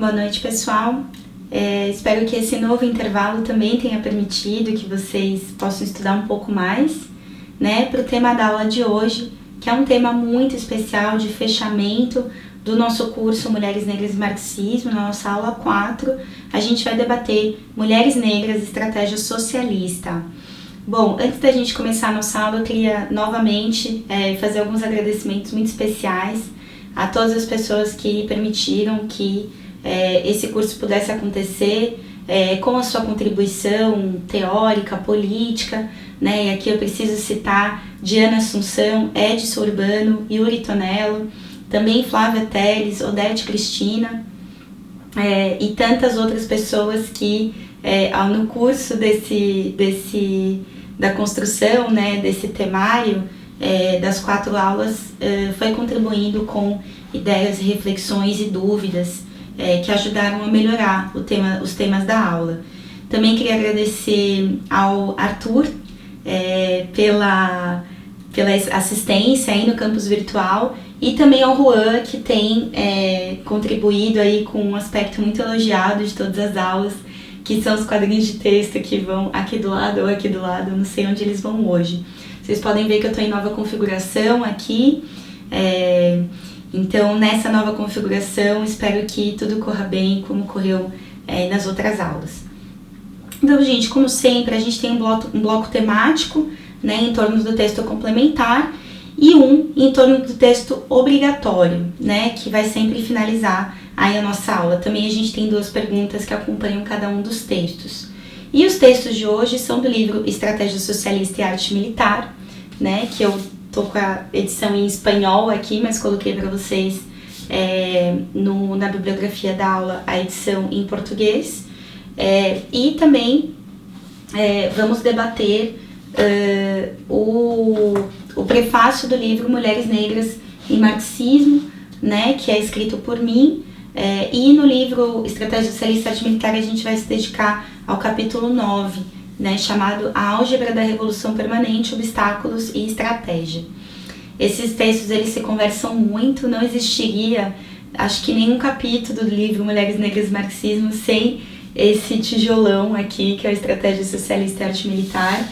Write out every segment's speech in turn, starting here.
Boa noite, pessoal. Espero que esse novo intervalo também tenha permitido que vocês possam estudar um pouco mais, né, para o tema da aula de hoje, que é um tema muito especial de fechamento do nosso curso Mulheres Negras e Marxismo. Na nossa aula 4, a gente vai debater Mulheres Negras e Estratégia Socialista. Bom, antes da gente começar a nossa aula, eu queria novamente fazer alguns agradecimentos muito especiais a todas as pessoas que permitiram que esse curso pudesse acontecer com a sua contribuição teórica, política, né? E aqui eu preciso citar Diana Assunção, Edson Urbano, Yuri Tonello, também Flávia Teles, Odete Cristina e tantas outras pessoas que no curso da construção, né, desse temário das 4 aulas foi contribuindo com ideias, reflexões e dúvidas que ajudaram a melhorar os temas da aula. Também queria agradecer ao Arthur pela assistência aí no campus virtual e também ao Juan, que tem contribuído aí com um aspecto muito elogiado de todas as aulas, que são os quadrinhos de texto que vão aqui do lado ou aqui do lado, não sei onde eles vão hoje. Vocês podem ver que eu estou em nova configuração aqui, então nessa nova configuração espero que tudo corra bem como correu nas outras aulas. Então, gente, como sempre, a gente tem um bloco temático, né, em torno do texto complementar e um em torno do texto obrigatório, né, que vai sempre finalizar aí a nossa aula. Também a gente tem 2 perguntas que acompanham cada um dos textos. E os textos de hoje são do livro Estratégia Socialista e Arte Militar, né, que eu tô com a edição em espanhol aqui, mas coloquei para vocês na bibliografia da aula a edição em português. E também vamos debater o prefácio do livro Mulheres Negras e Marxismo, né, que é escrito por mim, e no livro Estratégia Socialista e Arte Militar a gente vai se dedicar ao capítulo 9, né, chamado A Álgebra da Revolução Permanente, Obstáculos e Estratégia. Esses textos eles se conversam muito, não existiria, acho que nenhum capítulo do livro Mulheres Negras e Marxismo sem esse tijolão aqui, que é a Estratégia Socialista e Arte Militar.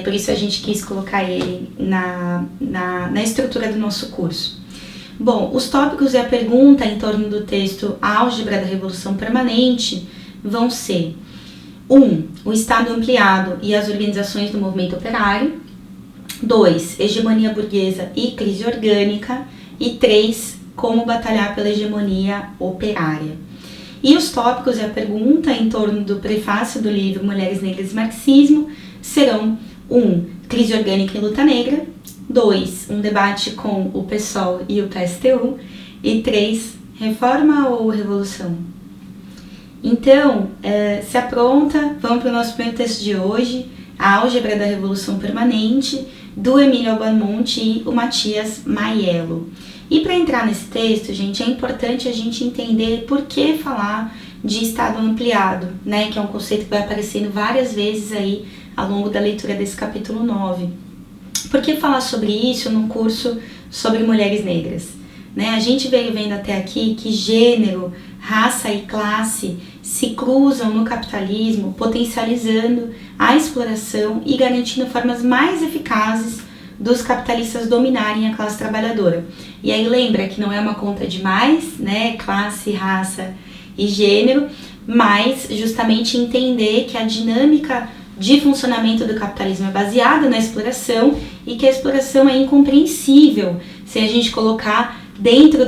Por isso a gente quis colocar ele na estrutura do nosso curso. Bom, os tópicos e a pergunta em torno do texto A Álgebra da Revolução Permanente vão ser 1. O Estado ampliado e as organizações do movimento operário. 2. Hegemonia burguesa e crise orgânica. E 3. Como batalhar pela hegemonia operária. E os tópicos e a pergunta em torno do prefácio do livro Mulheres Negras e Marxismo serão 1. Crise orgânica e luta negra. 2. Um debate com o PSOL e o PSTU. E 3. Reforma ou revolução? Então, se apronta, vamos para o nosso primeiro texto de hoje, A Álgebra da Revolução Permanente, do Emílio Albamonte e o Matias Maiello. E para entrar nesse texto, gente, é importante a gente entender por que falar de Estado ampliado, né, que é um conceito que vai aparecendo várias vezes aí ao longo da leitura desse capítulo 9. Por que falar sobre isso num curso sobre mulheres negras? Né? A gente veio vendo até aqui que gênero, raça e classe se cruzam no capitalismo, potencializando a exploração e garantindo formas mais eficazes dos capitalistas dominarem a classe trabalhadora. E aí lembra que não é uma conta de mais, né, classe, raça e gênero, mas justamente entender que a dinâmica de funcionamento do capitalismo é baseada na exploração e que a exploração é incompreensível se a gente colocar dentro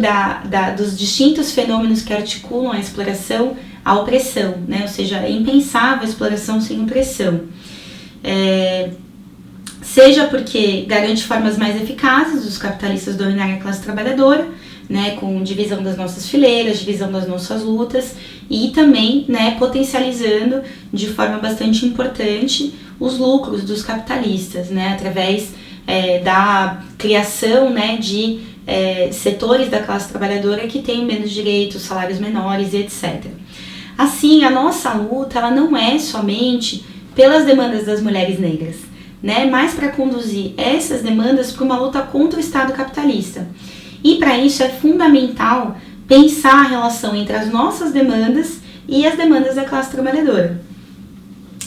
dos distintos fenômenos que articulam a exploração a opressão, né? Ou seja, é impensável a exploração sem opressão. Seja porque garante formas mais eficazes dos capitalistas dominarem a classe trabalhadora, né, com divisão das nossas fileiras, divisão das nossas lutas e também, né, potencializando de forma bastante importante os lucros dos capitalistas, né, através da criação, né, de setores da classe trabalhadora que têm menos direitos, salários menores e etc. Assim, a nossa luta ela não é somente pelas demandas das mulheres negras, né, mas para conduzir essas demandas para uma luta contra o Estado capitalista. E para isso é fundamental pensar a relação entre as nossas demandas e as demandas da classe trabalhadora.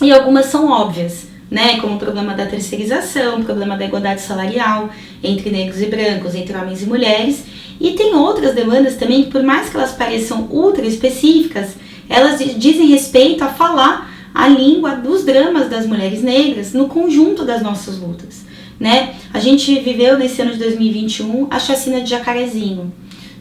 E algumas são óbvias, né, como o problema da terceirização, o problema da igualdade salarial entre negros e brancos, entre homens e mulheres, e tem outras demandas também que, por mais que elas pareçam ultra específicas, elas dizem respeito a falar a língua dos dramas das mulheres negras no conjunto das nossas lutas, né? A gente viveu nesse ano de 2021 a chacina de Jacarezinho,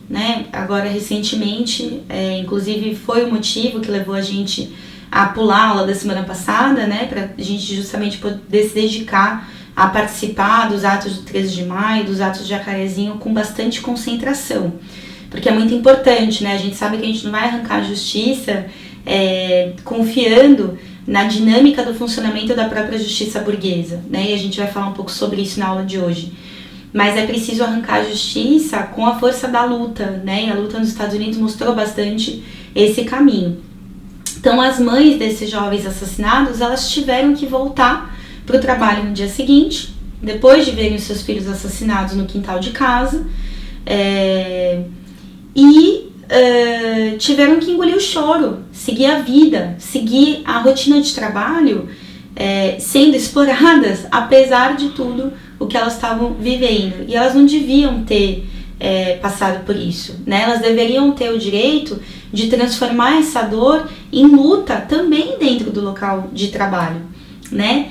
né? Agora recentemente, inclusive foi o motivo que levou a gente a pular a aula da semana passada, né, para a gente justamente poder se dedicar a participar dos atos do 13 de maio, dos atos de Jacarezinho com bastante concentração, porque é muito importante, né, a gente sabe que a gente não vai arrancar a justiça confiando na dinâmica do funcionamento da própria justiça burguesa, né, e a gente vai falar um pouco sobre isso na aula de hoje, mas é preciso arrancar a justiça com a força da luta, né, e a luta nos Estados Unidos mostrou bastante esse caminho. Então, as mães desses jovens assassinados, elas tiveram que voltar para o trabalho no dia seguinte, depois de verem os seus filhos assassinados no quintal de casa, tiveram que engolir o choro, seguir a vida, seguir a rotina de trabalho, sendo exploradas, apesar de tudo o que elas estavam vivendo. E elas não deviam ter passado por isso, né? Elas deveriam ter o direito de transformar essa dor em luta também dentro do local de trabalho, né?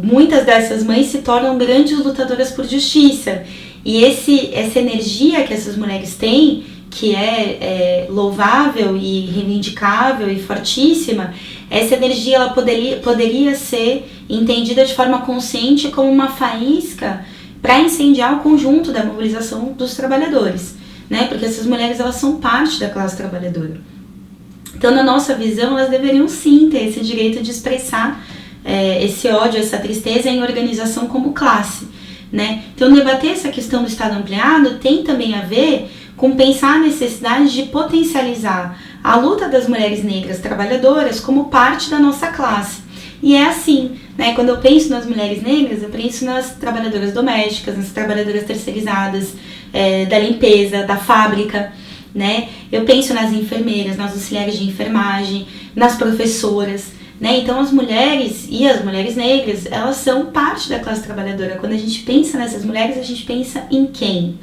Muitas dessas mães se tornam grandes lutadoras por justiça, e essa energia que essas mulheres têm, que é louvável e reivindicável e fortíssima, essa energia ela poderia ser entendida de forma consciente como uma faísca para incendiar o conjunto da mobilização dos trabalhadores, né? Porque essas mulheres, elas são parte da classe trabalhadora. Então, na nossa visão, elas deveriam sim ter esse direito de expressar esse ódio, essa tristeza em organização como classe, né? Então, debater essa questão do Estado ampliado tem também a ver com pensar a necessidade de potencializar a luta das mulheres negras trabalhadoras como parte da nossa classe. E é assim, né? Quando eu penso nas mulheres negras, eu penso nas trabalhadoras domésticas, nas trabalhadoras terceirizadas, da limpeza, da fábrica, né? Eu penso nas enfermeiras, nas auxiliares de enfermagem, nas professoras, né? Então as mulheres e as mulheres negras, elas são parte da classe trabalhadora. Quando a gente pensa nessas mulheres, a gente pensa em quem?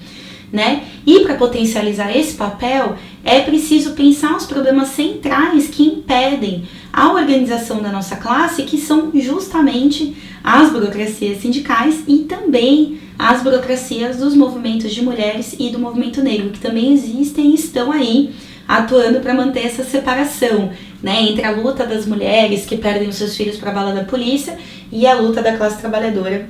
Né? E para potencializar esse papel, é preciso pensar os problemas centrais que impedem a organização da nossa classe, que são justamente as burocracias sindicais e também as burocracias dos movimentos de mulheres e do movimento negro, que também existem e estão aí atuando para manter essa separação, né, entre a luta das mulheres que perdem os seus filhos para a bala da polícia e a luta da classe trabalhadora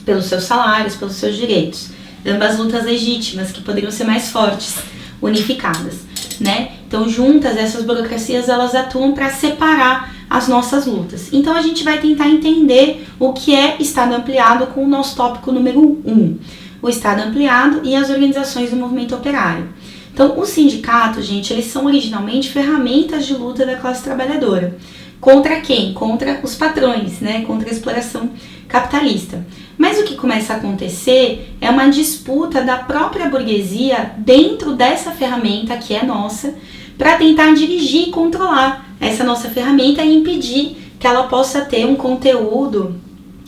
pelos seus salários, pelos seus direitos. Ambas lutas legítimas, que poderiam ser mais fortes, unificadas, né? Então, juntas, essas burocracias, elas atuam para separar as nossas lutas. Então, a gente vai tentar entender o que é Estado ampliado com o nosso tópico número 1, o Estado ampliado e as organizações do movimento operário. Então, os sindicatos, gente, eles são originalmente ferramentas de luta da classe trabalhadora. Contra quem? Contra os patrões, né? Contra a exploração capitalista. Mas o que começa a acontecer é uma disputa da própria burguesia dentro dessa ferramenta que é nossa, para tentar dirigir e controlar essa nossa ferramenta e impedir que ela possa ter um conteúdo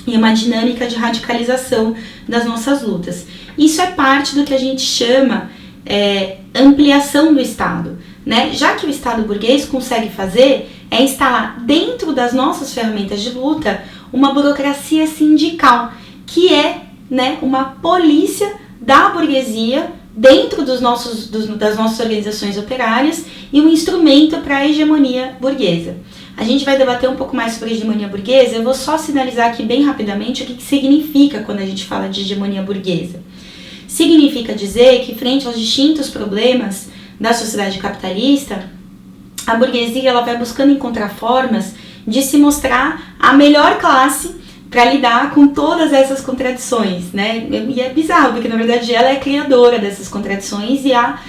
e uma dinâmica de radicalização das nossas lutas. Isso é parte do que a gente chama ampliação do Estado, né? Já que o Estado burguês consegue fazer é instalar dentro das nossas ferramentas de luta uma burocracia sindical, que é, né, uma polícia da burguesia dentro das nossas organizações operárias e um instrumento para a hegemonia burguesa. A gente vai debater um pouco mais sobre a hegemonia burguesa. Eu vou só sinalizar aqui bem rapidamente o que significa quando a gente fala de hegemonia burguesa. Significa dizer que, frente aos distintos problemas da sociedade capitalista, a burguesia ela vai buscando encontrar formas de se mostrar a melhor classe para lidar com todas essas contradições, né? E é bizarro, porque na verdade ela é a criadora dessas contradições e a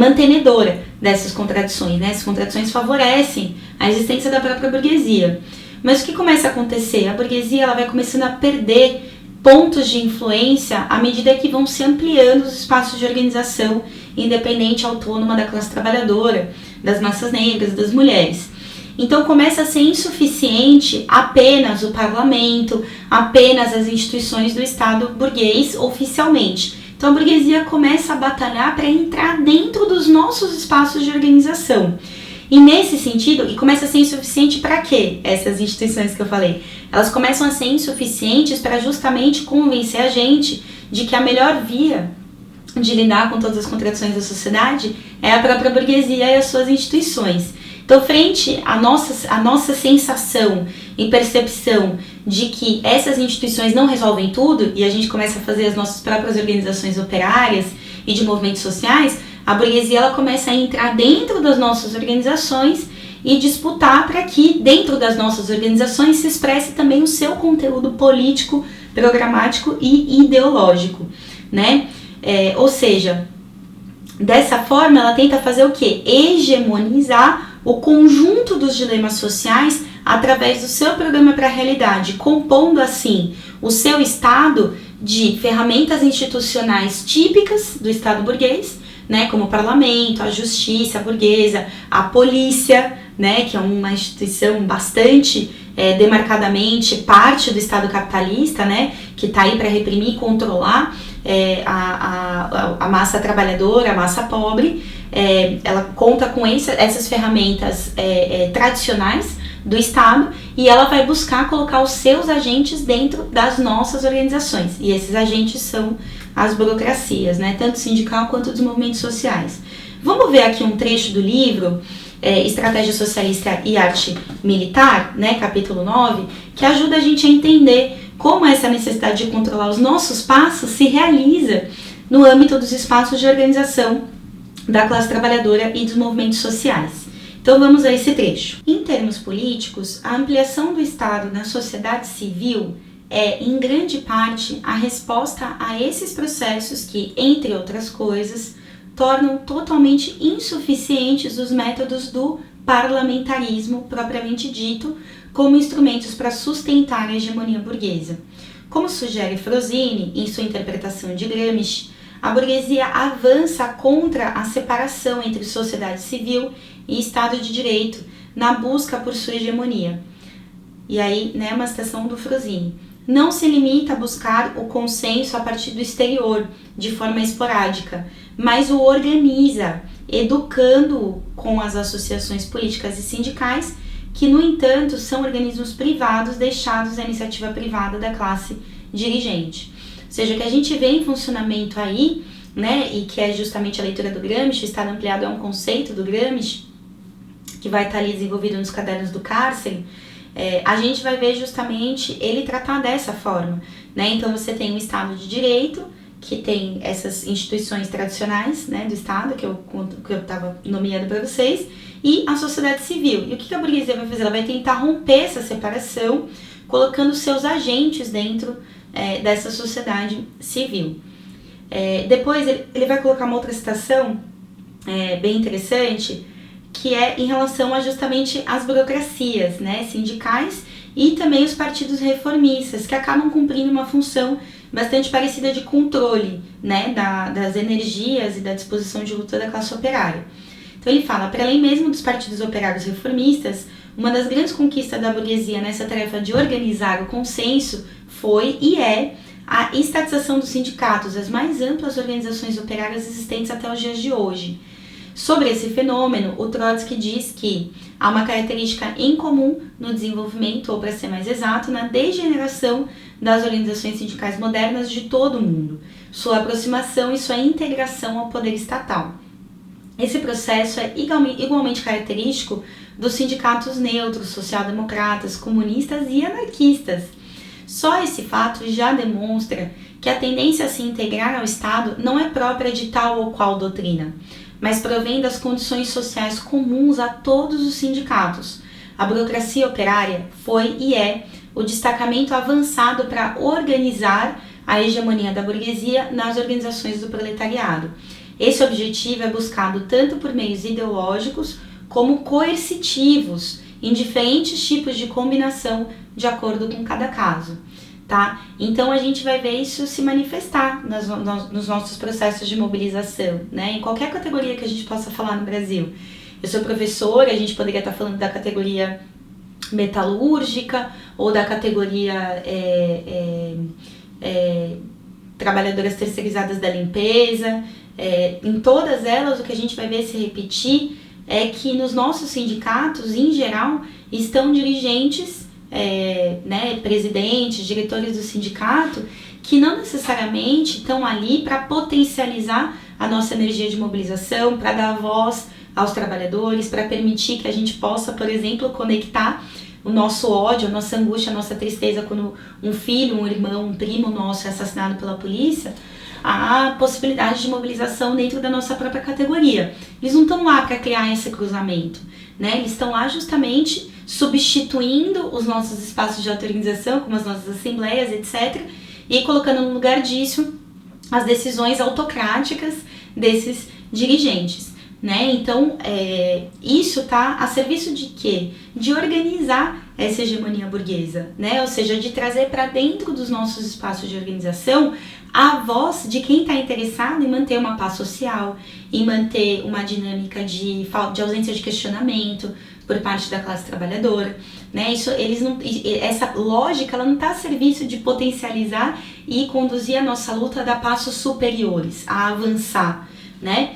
mantenedora dessas contradições, né? Essas contradições favorecem a existência da própria burguesia. Mas o que começa a acontecer? A burguesia ela vai começando a perder pontos de influência à medida que vão se ampliando os espaços de organização independente, autônoma da classe trabalhadora, das massas negras, das mulheres. Então começa a ser insuficiente apenas o parlamento, apenas as instituições do Estado burguês oficialmente. Então a burguesia começa a batalhar para entrar dentro dos nossos espaços de organização. E nesse sentido, e começa a ser insuficiente para quê? Essas instituições que eu falei, elas começam a ser insuficientes para justamente convencer a gente de que a melhor via de lidar com todas as contradições da sociedade é a própria burguesia e as suas instituições. Então, frente à nossa sensação e percepção de que essas instituições não resolvem tudo, e a gente começa a fazer as nossas próprias organizações operárias e de movimentos sociais, a burguesia ela começa a entrar dentro das nossas organizações e disputar para que dentro das nossas organizações se expresse também o seu conteúdo político, programático e ideológico, né? Ou seja, dessa forma ela tenta fazer o quê? Hegemonizar o conjunto dos dilemas sociais através do seu programa para a realidade, compondo assim o seu Estado de ferramentas institucionais típicas do Estado burguês, né, como o parlamento, a justiça burguesa, a polícia, né, que é uma instituição bastante demarcadamente parte do Estado capitalista, né, que está aí para reprimir e controlar a massa trabalhadora, a massa pobre. Ela conta com essas ferramentas tradicionais do Estado e ela vai buscar colocar os seus agentes dentro das nossas organizações. E esses agentes são as burocracias, né, tanto sindical quanto dos movimentos sociais. Vamos ver aqui um trecho do livro Estratégia Socialista e Arte Militar, né, capítulo 9, que ajuda a gente a entender como essa necessidade de controlar os nossos passos se realiza no âmbito dos espaços de organização da classe trabalhadora e dos movimentos sociais. Então vamos a esse trecho. Em termos políticos, a ampliação do Estado na sociedade civil é, em grande parte, a resposta a esses processos que, entre outras coisas, tornam totalmente insuficientes os métodos do parlamentarismo propriamente dito como instrumentos para sustentar a hegemonia burguesa. Como sugere Frosini em sua interpretação de Gramsci, a burguesia avança contra a separação entre sociedade civil e Estado de Direito na busca por sua hegemonia. E aí, né, uma citação do Frosini. Não se limita a buscar o consenso a partir do exterior, de forma esporádica, mas o organiza, educando-o com as associações políticas e sindicais, que, no entanto, são organismos privados deixados à iniciativa privada da classe dirigente. Ou seja, que a gente vê em funcionamento aí, né, e que é justamente a leitura do Gramsci, o Estado ampliado é um conceito do Gramsci, que vai estar ali desenvolvido nos cadernos do cárcere, a gente vai ver justamente ele tratar dessa forma, né? Então você tem um Estado de Direito, que tem essas instituições tradicionais, né, do Estado, que eu estava nomeando para vocês, e a sociedade civil. E o que a burguesia vai fazer? Ela vai tentar romper essa separação, colocando seus agentes dentro dessa sociedade civil. Depois ele vai colocar uma outra citação bem interessante, que é em relação a justamente as burocracias, né, sindicais e também os partidos reformistas, que acabam cumprindo uma função bastante parecida de controle, né, das energias e da disposição de luta da classe operária. Então ele fala, para além mesmo dos partidos operários reformistas, uma das grandes conquistas da burguesia nessa tarefa de organizar o consenso foi e é a estatização dos sindicatos, as mais amplas organizações operárias existentes até os dias de hoje. Sobre esse fenômeno, o Trotsky diz que há uma característica em comum no desenvolvimento, ou para ser mais exato, na degeneração das organizações sindicais modernas de todo o mundo, sua aproximação e sua integração ao poder estatal. Esse processo é igualmente característico dos sindicatos neutros, social-democratas, comunistas e anarquistas. Só esse fato já demonstra que a tendência a se integrar ao Estado não é própria de tal ou qual doutrina, mas provém das condições sociais comuns a todos os sindicatos. A burocracia operária foi e é o destacamento avançado para organizar a hegemonia da burguesia nas organizações do proletariado. Esse objetivo é buscado tanto por meios ideológicos como coercitivos, em diferentes tipos de combinação de acordo com cada caso. tá? Então a gente vai ver isso se manifestar nos nossos processos de mobilização, né? Em qualquer categoria que a gente possa falar no Brasil. Eu sou professora, a gente poderia estar falando da categoria metalúrgica ou da categoria trabalhadoras terceirizadas da limpeza. Em todas elas, o que a gente vai ver se repetir é que nos nossos sindicatos, em geral, estão dirigentes, presidentes, diretores do sindicato, que não necessariamente estão ali para potencializar a nossa energia de mobilização, para dar voz aos trabalhadores, para permitir que a gente possa, por exemplo, conectar o nosso ódio, a nossa angústia, a nossa tristeza quando um filho, um irmão, um primo nosso é assassinado pela polícia, a possibilidade de mobilização dentro da nossa própria categoria. Eles não estão lá para criar esse cruzamento, né? Eles estão lá justamente substituindo os nossos espaços de auto-organização, como as nossas assembleias, etc., e colocando no lugar disso as decisões autocráticas desses dirigentes, né? Então, isso está a serviço de quê? De organizar essa hegemonia burguesa, né? Ou seja, de trazer para dentro dos nossos espaços de organização a voz de quem está interessado em manter uma paz social, em manter uma dinâmica de ausência de questionamento por parte da classe trabalhadora, né? Essa lógica ela não está a serviço de potencializar e conduzir a nossa luta a dar passos superiores, a avançar, né?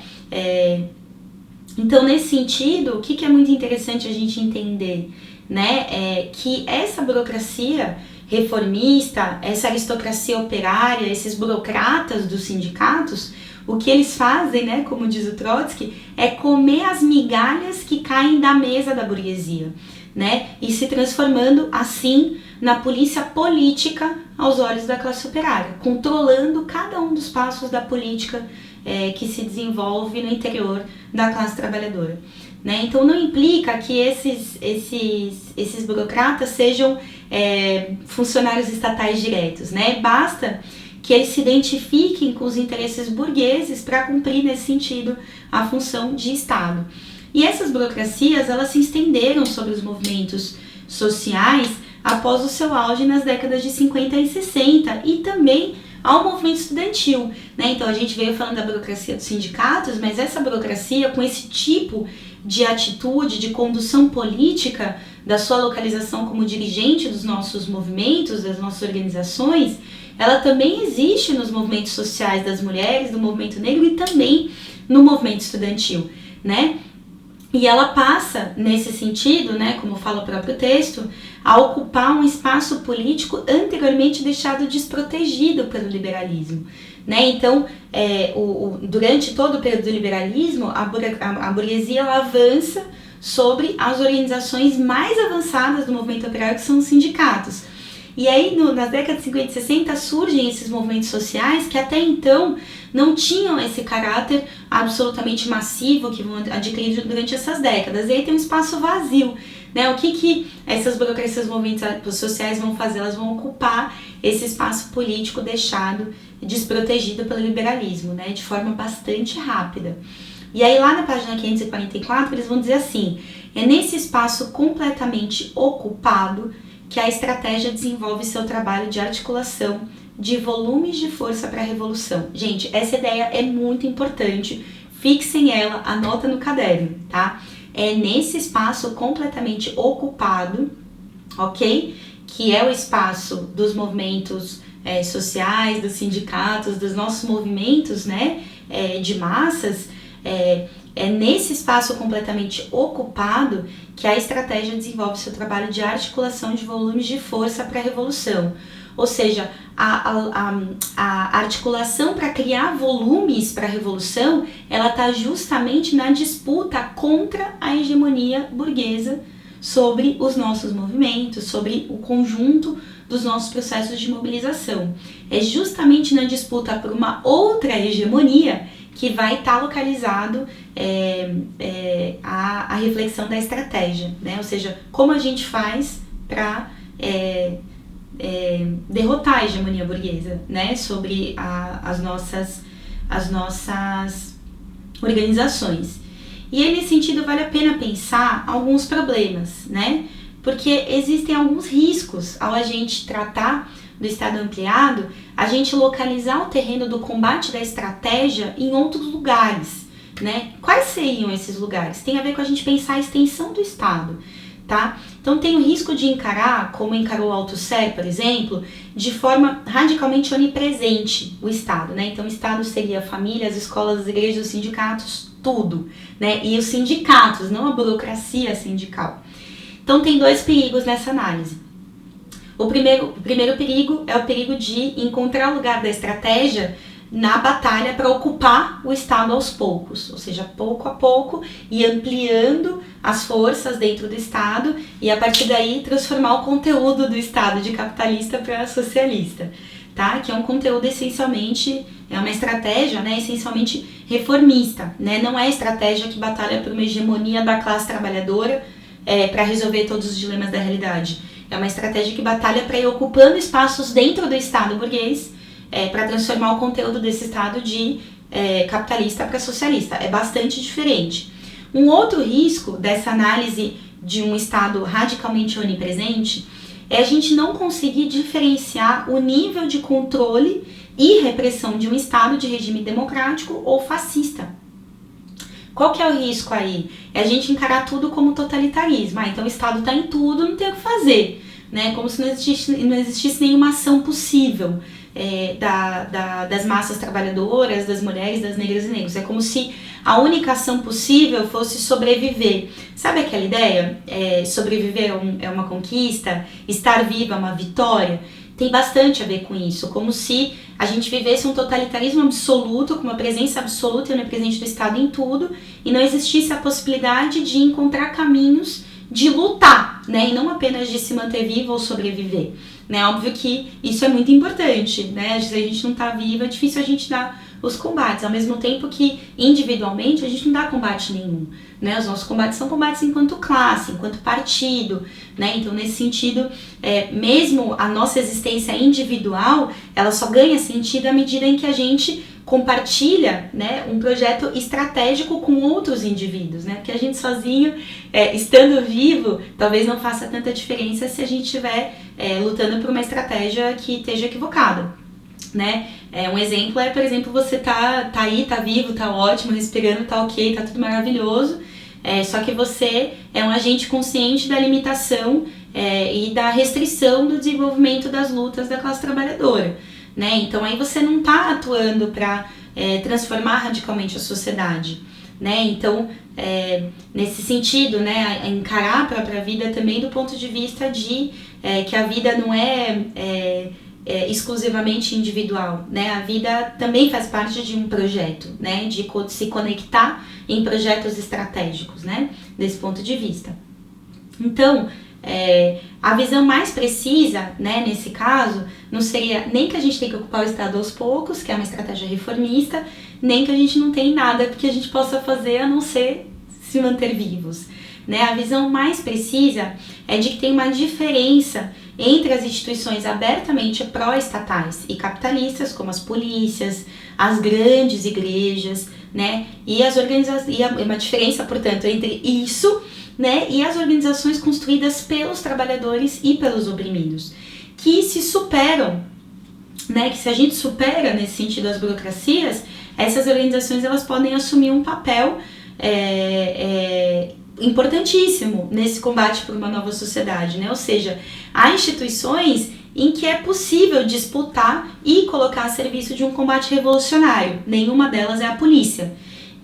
Então, nesse sentido, o que é muito interessante a gente entender, né? É que essa burocracia reformista, essa aristocracia operária, esses burocratas dos sindicatos, o que eles fazem, né, como diz o Trotsky, é comer as migalhas que caem da mesa da burguesia, né, e se transformando assim na polícia política aos olhos da classe operária, controlando cada um dos passos da política que se desenvolve no interior da classe trabalhadora, né? Então não implica que esses burocratas sejam funcionários estatais diretos, né? Basta que eles se identifiquem com os interesses burgueses para cumprir nesse sentido a função de Estado. E essas burocracias elas se estenderam sobre os movimentos sociais após o seu auge nas décadas de 50 e 60 e também ao movimento estudantil, né? Então a gente veio falando da burocracia dos sindicatos, mas essa burocracia com esse tipo de atitude, de condução política da sua localização como dirigente dos nossos movimentos, das nossas organizações, ela também existe nos movimentos sociais das mulheres, no movimento negro e também no movimento estudantil, né? E ela passa, nesse sentido, né, como fala o próprio texto, a ocupar um espaço político anteriormente deixado desprotegido pelo liberalismo, né? Então, durante todo o período do liberalismo, a burguesia ela avança sobre as organizações mais avançadas do movimento operário, que são os sindicatos. E aí, nas décadas de 50 e 60, surgem esses movimentos sociais que até então não tinham esse caráter absolutamente massivo que vão adquirir durante essas décadas. E aí tem um espaço vazio, né? O que essas burocracias, movimentos sociais vão fazer? Elas vão ocupar esse espaço político deixado desprotegido pelo liberalismo, né? De forma bastante rápida. E aí lá na página 544 eles vão dizer assim: é nesse espaço completamente ocupado que a estratégia desenvolve seu trabalho de articulação de volumes de força para a revolução. Gente, essa ideia é muito importante, fixem ela, anota no caderno, tá? É nesse espaço completamente ocupado, ok? Que é o espaço dos movimentos sociais, dos sindicatos, dos nossos movimentos, né, de massas, é nesse espaço completamente ocupado que a estratégia desenvolve seu trabalho de articulação de volumes de força para a revolução. Ou seja, a articulação para criar volumes para a revolução, ela está justamente na disputa contra a hegemonia burguesa sobre os nossos movimentos, sobre o conjunto dos nossos processos de mobilização. É justamente na disputa por uma outra hegemonia que vai estar localizado a reflexão da estratégia, né? Ou seja, como a gente faz para derrotar a hegemonia burguesa, né? Sobre as nossas organizações. E aí, nesse sentido, vale a pena pensar alguns problemas, né? Porque existem alguns riscos ao a gente tratar do Estado ampliado, a gente localizar o terreno do combate da estratégia em outros lugares, né? Quais seriam esses lugares? Tem a ver com a gente pensar a extensão do Estado, tá? Então tem o risco de encarar, como encarou o Althusser, por exemplo, de forma radicalmente onipresente o Estado, né? Então o Estado seria a família, as escolas, as igrejas, os sindicatos, tudo, né? E os sindicatos, não a burocracia sindical. Então tem dois perigos nessa análise. O primeiro perigo é o perigo de encontrar o lugar da estratégia na batalha para ocupar o Estado aos poucos, ou seja, pouco a pouco, e ampliando as forças dentro do Estado e a partir daí transformar o conteúdo do Estado de capitalista para socialista, tá? Que é um conteúdo essencialmente, é uma estratégia, né, essencialmente reformista, né? Não é estratégia que batalha por uma hegemonia da classe trabalhadora para resolver todos os dilemas da realidade. É uma estratégia que batalha para ir ocupando espaços dentro do Estado burguês, para transformar o conteúdo desse Estado de capitalista para socialista. É bastante diferente. Um outro risco dessa análise de um Estado radicalmente onipresente é a gente não conseguir diferenciar o nível de controle e repressão de um Estado de regime democrático ou fascista. Qual que é o risco aí? É a gente encarar tudo como totalitarismo. Então o Estado está em tudo, não tem o que fazer, né? Como se não existisse nenhuma ação possível das massas trabalhadoras, das mulheres, das negras e negros. É como se a única ação possível fosse sobreviver. Sabe aquela ideia? Sobreviver é uma conquista, estar viva é uma vitória. Tem bastante a ver com isso, como se a gente vivesse um totalitarismo absoluto, com uma presença absoluta e onipresente do Estado em tudo, e não existisse a possibilidade de encontrar caminhos de lutar, né, e não apenas de se manter vivo ou sobreviver. Né? Óbvio que isso é muito importante, né? Se a gente não tá vivo, é difícil a gente dar os combates, ao mesmo tempo que individualmente a gente não dá combate nenhum, né? Os nossos combates são combates enquanto classe, enquanto partido, né? Então nesse sentido, mesmo a nossa existência individual, ela só ganha sentido à medida em que a gente compartilha, né, um projeto estratégico com outros indivíduos, né? Porque a gente sozinho, estando vivo, talvez não faça tanta diferença se a gente estiver lutando por uma estratégia que esteja equivocada, né? Um exemplo por exemplo, você tá aí, tá vivo, tá ótimo, respirando, tá ok, tá tudo maravilhoso, só que você é um agente consciente da limitação e da restrição do desenvolvimento das lutas da classe trabalhadora, né? Então aí você não tá atuando para transformar radicalmente a sociedade, né? Então, nesse sentido, né, encarar a própria vida também do ponto de vista de que a vida não é exclusivamente individual, né? A vida também faz parte de um projeto, né? De se conectar em projetos estratégicos, né? Desse ponto de vista. Então, a visão mais precisa, né, nesse caso, não seria nem que a gente tem que ocupar o Estado aos poucos, que é uma estratégia reformista, nem que a gente não tem nada que a gente possa fazer a não ser se manter vivos, né? A visão mais precisa é de que tem uma diferença entre as instituições abertamente pró-estatais e capitalistas, como as polícias, as grandes igrejas, né? E uma diferença, portanto, entre isso, né, e as organizações construídas pelos trabalhadores e pelos oprimidos, que se superam, né, que se a gente supera nesse sentido as burocracias, essas organizações elas podem assumir um papel importantíssimo nesse combate por uma nova sociedade, né? Ou seja, há instituições em que é possível disputar e colocar a serviço de um combate revolucionário, nenhuma delas é a polícia.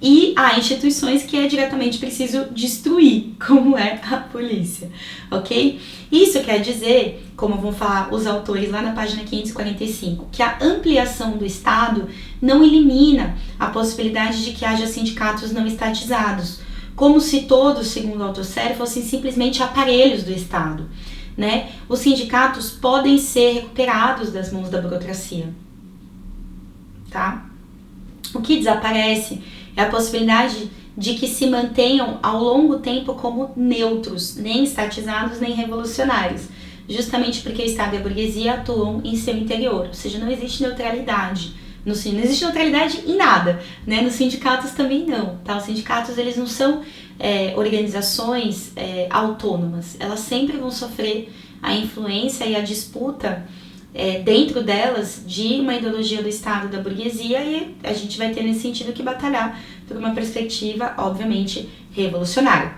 E há instituições que é diretamente preciso destruir, como é a polícia, ok? Isso quer dizer, como vão falar os autores lá na página 545, que a ampliação do Estado não elimina a possibilidade de que haja sindicatos não estatizados, como se todos, segundo o Althusser, fossem simplesmente aparelhos do Estado, né? Os sindicatos podem ser recuperados das mãos da burocracia, tá? O que desaparece é a possibilidade de que se mantenham ao longo tempo como neutros, nem estatizados, nem revolucionários, justamente porque o Estado e a burguesia atuam em seu interior, ou seja, não existe neutralidade. Não existe neutralidade em nada, né? Nos sindicatos também não, tá? Os sindicatos, eles não são organizações autônomas, elas sempre vão sofrer a influência e a disputa dentro delas de uma ideologia do Estado da burguesia, e a gente vai ter nesse sentido que batalhar por uma perspectiva, obviamente, revolucionária,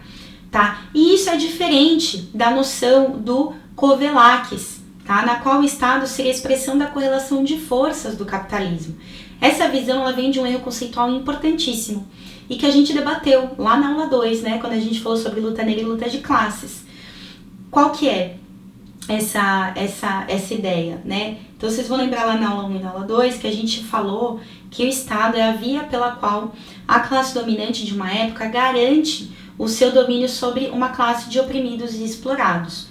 tá? E isso é diferente da noção do Kovelakis, tá? Na qual o Estado seria a expressão da correlação de forças do capitalismo. Essa visão ela vem de um erro conceitual importantíssimo e que a gente debateu lá na aula 2, né, quando a gente falou sobre luta negra e luta de classes. Qual que é essa ideia, né? Então vocês vão lembrar lá na aula 1 e na aula 2 que a gente falou que o Estado é a via pela qual a classe dominante de uma época garante o seu domínio sobre uma classe de oprimidos e explorados,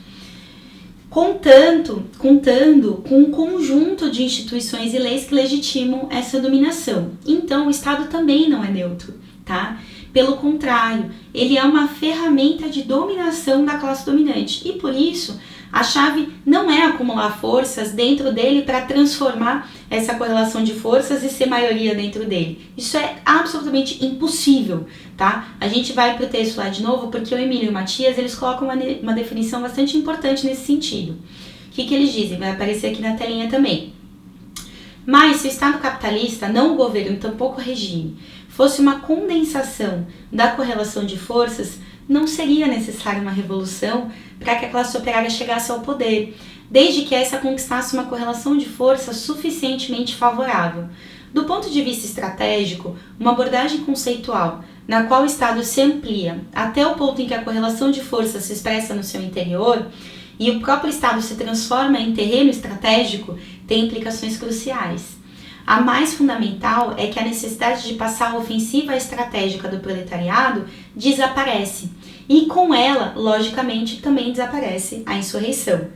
contando com um conjunto de instituições e leis que legitimam essa dominação. Então o Estado também não é neutro, tá? Pelo contrário, ele é uma ferramenta de dominação da classe dominante e por isso a chave não é acumular forças dentro dele para transformar essa correlação de forças e ser maioria dentro dele. Isso é absolutamente impossível, tá? A gente vai para o texto lá de novo, porque o Emílio e o Matias, eles colocam uma definição bastante importante nesse sentido. O que eles dizem? Vai aparecer aqui na telinha também. Mas se o Estado capitalista, não o governo e tampouco o regime, fosse uma condensação da correlação de forças, não seria necessária uma revolução para que a classe operária chegasse ao poder, desde que essa conquistasse uma correlação de forças suficientemente favorável. Do ponto de vista estratégico, uma abordagem conceitual, na qual o Estado se amplia até o ponto em que a correlação de forças se expressa no seu interior e o próprio Estado se transforma em terreno estratégico, tem implicações cruciais. A mais fundamental é que a necessidade de passar a ofensiva estratégica do proletariado desaparece. E com ela, logicamente, também desaparece a insurreição.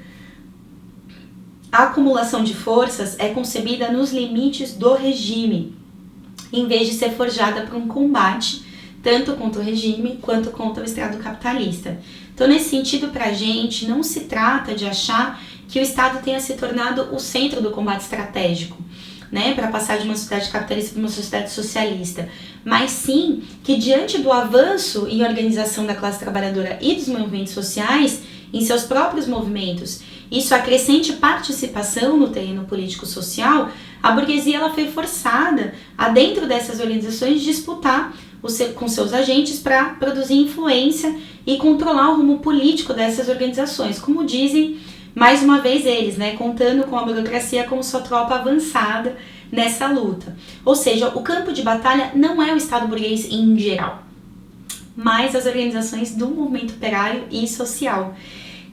A acumulação de forças é concebida nos limites do regime, em vez de ser forjada por um combate, tanto contra o regime quanto contra o Estado capitalista. Então, nesse sentido, para a gente, não se trata de achar que o Estado tenha se tornado o centro do combate estratégico, né, para passar de uma sociedade capitalista para uma sociedade socialista, mas sim que diante do avanço em organização da classe trabalhadora e dos movimentos sociais, em seus próprios movimentos, e sua crescente participação no terreno político-social, a burguesia ela foi forçada a, dentro dessas organizações, disputar com seus agentes para produzir influência e controlar o rumo político dessas organizações, como dizem mais uma vez eles, né, contando com a burocracia como sua tropa avançada nessa luta. Ou seja, o campo de batalha não é o Estado burguês em geral, mas as organizações do movimento operário e social,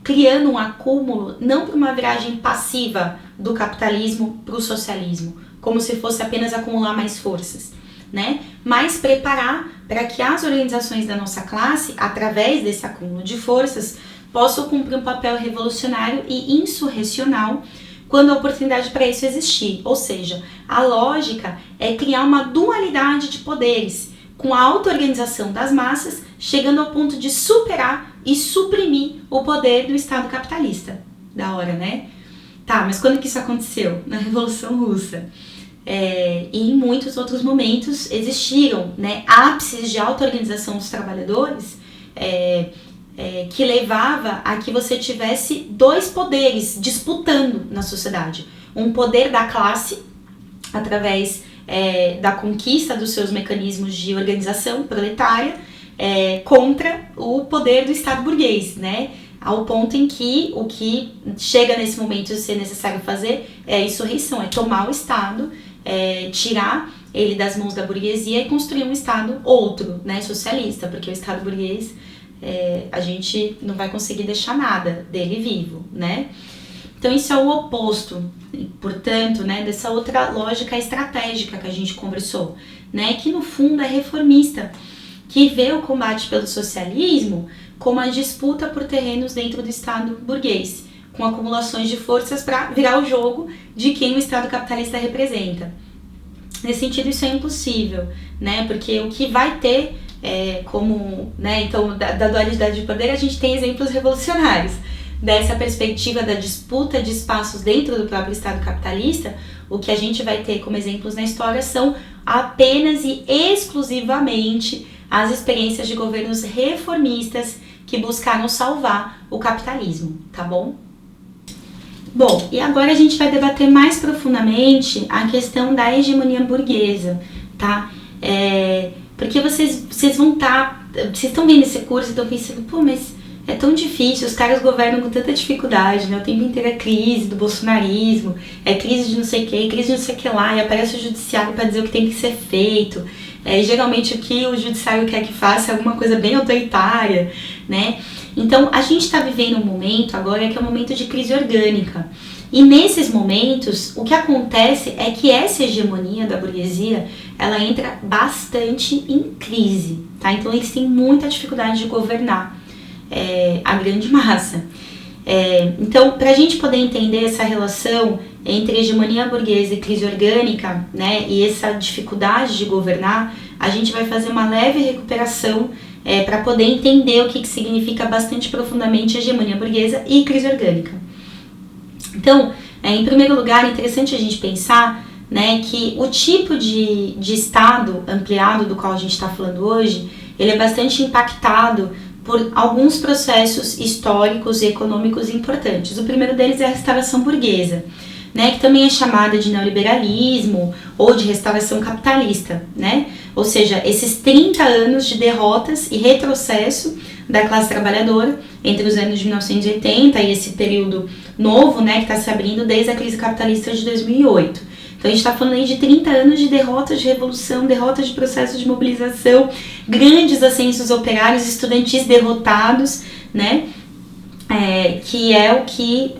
criando um acúmulo não por uma viragem passiva do capitalismo para o socialismo, como se fosse apenas acumular mais forças, né, mas preparar para que as organizações da nossa classe, através desse acúmulo de forças, possam cumprir um papel revolucionário e insurrecional quando a oportunidade para isso existir. Ou seja, a lógica é criar uma dualidade de poderes, com a auto-organização das massas, chegando ao ponto de superar e suprimir o poder do Estado capitalista. Da hora, né? Tá, mas quando que isso aconteceu? Na Revolução Russa. E em muitos outros momentos existiram, né, ápices de auto-organização dos trabalhadores, que levava a que você tivesse dois poderes disputando na sociedade. Um poder da classe, através da conquista dos seus mecanismos de organização proletária, contra o poder do Estado burguês, né? Ao ponto em que o que chega nesse momento de ser necessário fazer é a insurreição, é tomar o Estado, tirar ele das mãos da burguesia e construir um Estado outro, né, socialista, porque o Estado burguês a gente não vai conseguir deixar nada dele vivo, né? Então isso é o oposto, portanto, né, dessa outra lógica estratégica que a gente conversou, né, que no fundo é reformista, que vê o combate pelo socialismo como a disputa por terrenos dentro do Estado burguês, com acumulações de forças para virar o jogo de quem o Estado capitalista representa. Nesse sentido isso é impossível, né, porque o que vai ter como, né, então da dualidade de poder a gente tem exemplos revolucionários. Dessa perspectiva da disputa de espaços dentro do próprio Estado capitalista, o que a gente vai ter como exemplos na história são apenas e exclusivamente as experiências de governos reformistas que buscaram salvar o capitalismo, tá bom? Bom, e agora a gente vai debater mais profundamente a questão da hegemonia burguesa, tá? Porque vocês estão vendo esse curso e estão pensando, pô, mas é tão difícil, os caras governam com tanta dificuldade, né? O tempo inteiro é crise do bolsonarismo, é crise de não sei o que, crise de não sei o que lá, e aparece o judiciário para dizer o que tem que ser feito. Geralmente o que o judiciário quer que faça é alguma coisa bem autoritária, né? Então, a gente está vivendo um momento agora que é um momento de crise orgânica. E nesses momentos, o que acontece é que essa hegemonia da burguesia, ela entra bastante em crise, tá? Então, eles têm muita dificuldade de governar a grande massa. Então, para a gente poder entender essa relação entre hegemonia burguesa e crise orgânica, né, e essa dificuldade de governar, a gente vai fazer uma leve recuperação para poder entender o que significa bastante profundamente hegemonia burguesa e crise orgânica. Então, em primeiro lugar, é interessante a gente pensar, né, que o tipo de Estado ampliado do qual a gente está falando hoje, ele é bastante impactado por alguns processos históricos e econômicos importantes. O primeiro deles é a restauração burguesa, né, que também é chamada de neoliberalismo ou de restauração capitalista, né? Ou seja, esses 30 anos de derrotas e retrocesso da classe trabalhadora entre os anos de 1980 e esse período novo, né, que está se abrindo desde a crise capitalista de 2008. Então a gente está falando aí de 30 anos de derrotas de revolução, derrotas de processos de mobilização, grandes ascensos operários, estudantis derrotados, né? Que é o que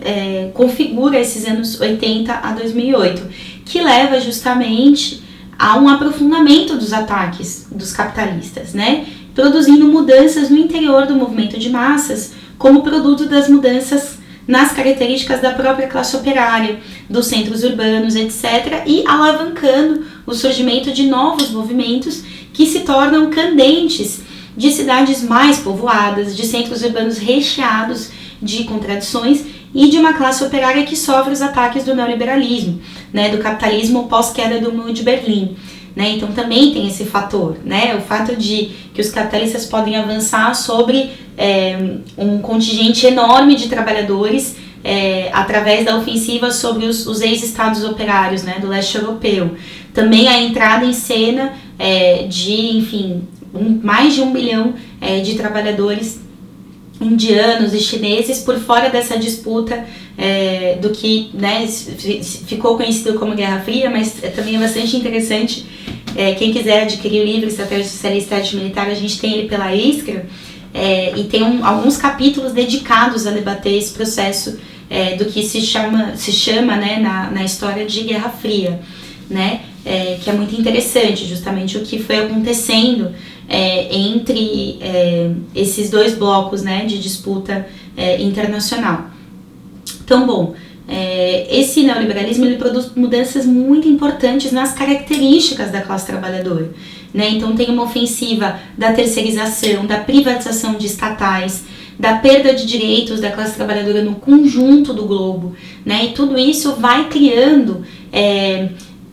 configura esses anos 80 a 2008, que leva justamente a um aprofundamento dos ataques dos capitalistas, né? Produzindo mudanças no interior do movimento de massas, como produto das mudanças nas características da própria classe operária, dos centros urbanos, etc., e alavancando o surgimento de novos movimentos que se tornam candentes de cidades mais povoadas, de centros urbanos recheados de contradições e de uma classe operária que sofre os ataques do neoliberalismo, né, do capitalismo pós-queda do Muro de Berlim. Né? Então também tem esse fator, né? O fato de que os capitalistas podem avançar sobre um contingente enorme de trabalhadores através da ofensiva sobre os ex-estados operários, né, do leste europeu. Também a entrada em cena de, enfim, mais de 1 bilhão de trabalhadores indianos e chineses por fora dessa disputa do que, né, ficou conhecido como Guerra Fria, mas também é bastante interessante. Quem quiser adquirir o livro Estratégia Socialista e Arte Militar, a gente tem ele pela Iskra, e tem alguns capítulos dedicados a debater esse processo do que se chama, né, na história de Guerra Fria, né, que é muito interessante, justamente o que foi acontecendo entre esses dois blocos, né, de disputa internacional. Então, bom, esse neoliberalismo ele produz mudanças muito importantes nas características da classe trabalhadora, né? Então tem uma ofensiva da terceirização, da privatização de estatais, da perda de direitos da classe trabalhadora no conjunto do globo, né? E tudo isso vai criando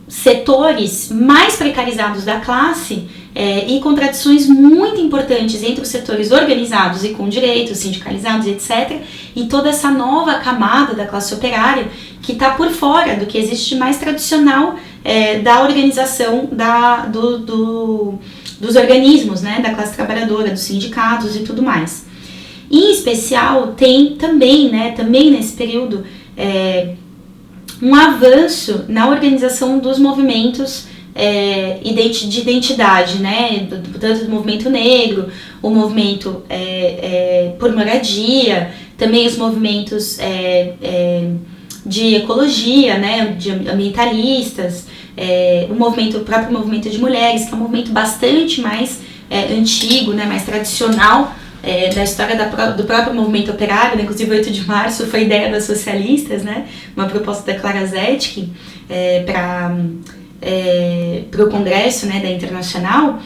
setores mais precarizados da classe e contradições muito importantes entre os setores organizados e com direitos, sindicalizados, etc. E toda essa nova camada da classe operária que está por fora do que existe de mais tradicional da organização dos organismos, né, da classe trabalhadora, dos sindicatos e tudo mais. Em especial, tem também, né, também nesse período, um avanço na organização dos movimentos de identidade, né, tanto do movimento negro, o movimento por moradia, também os movimentos de ecologia, né, de ambientalistas, o próprio movimento de mulheres, que é um movimento bastante mais antigo, né, mais tradicional, da história do próprio movimento operário, né? Inclusive 8 de março foi ideia das socialistas, né? Uma proposta da Clara Zetkin para o Congresso, né, da Internacional.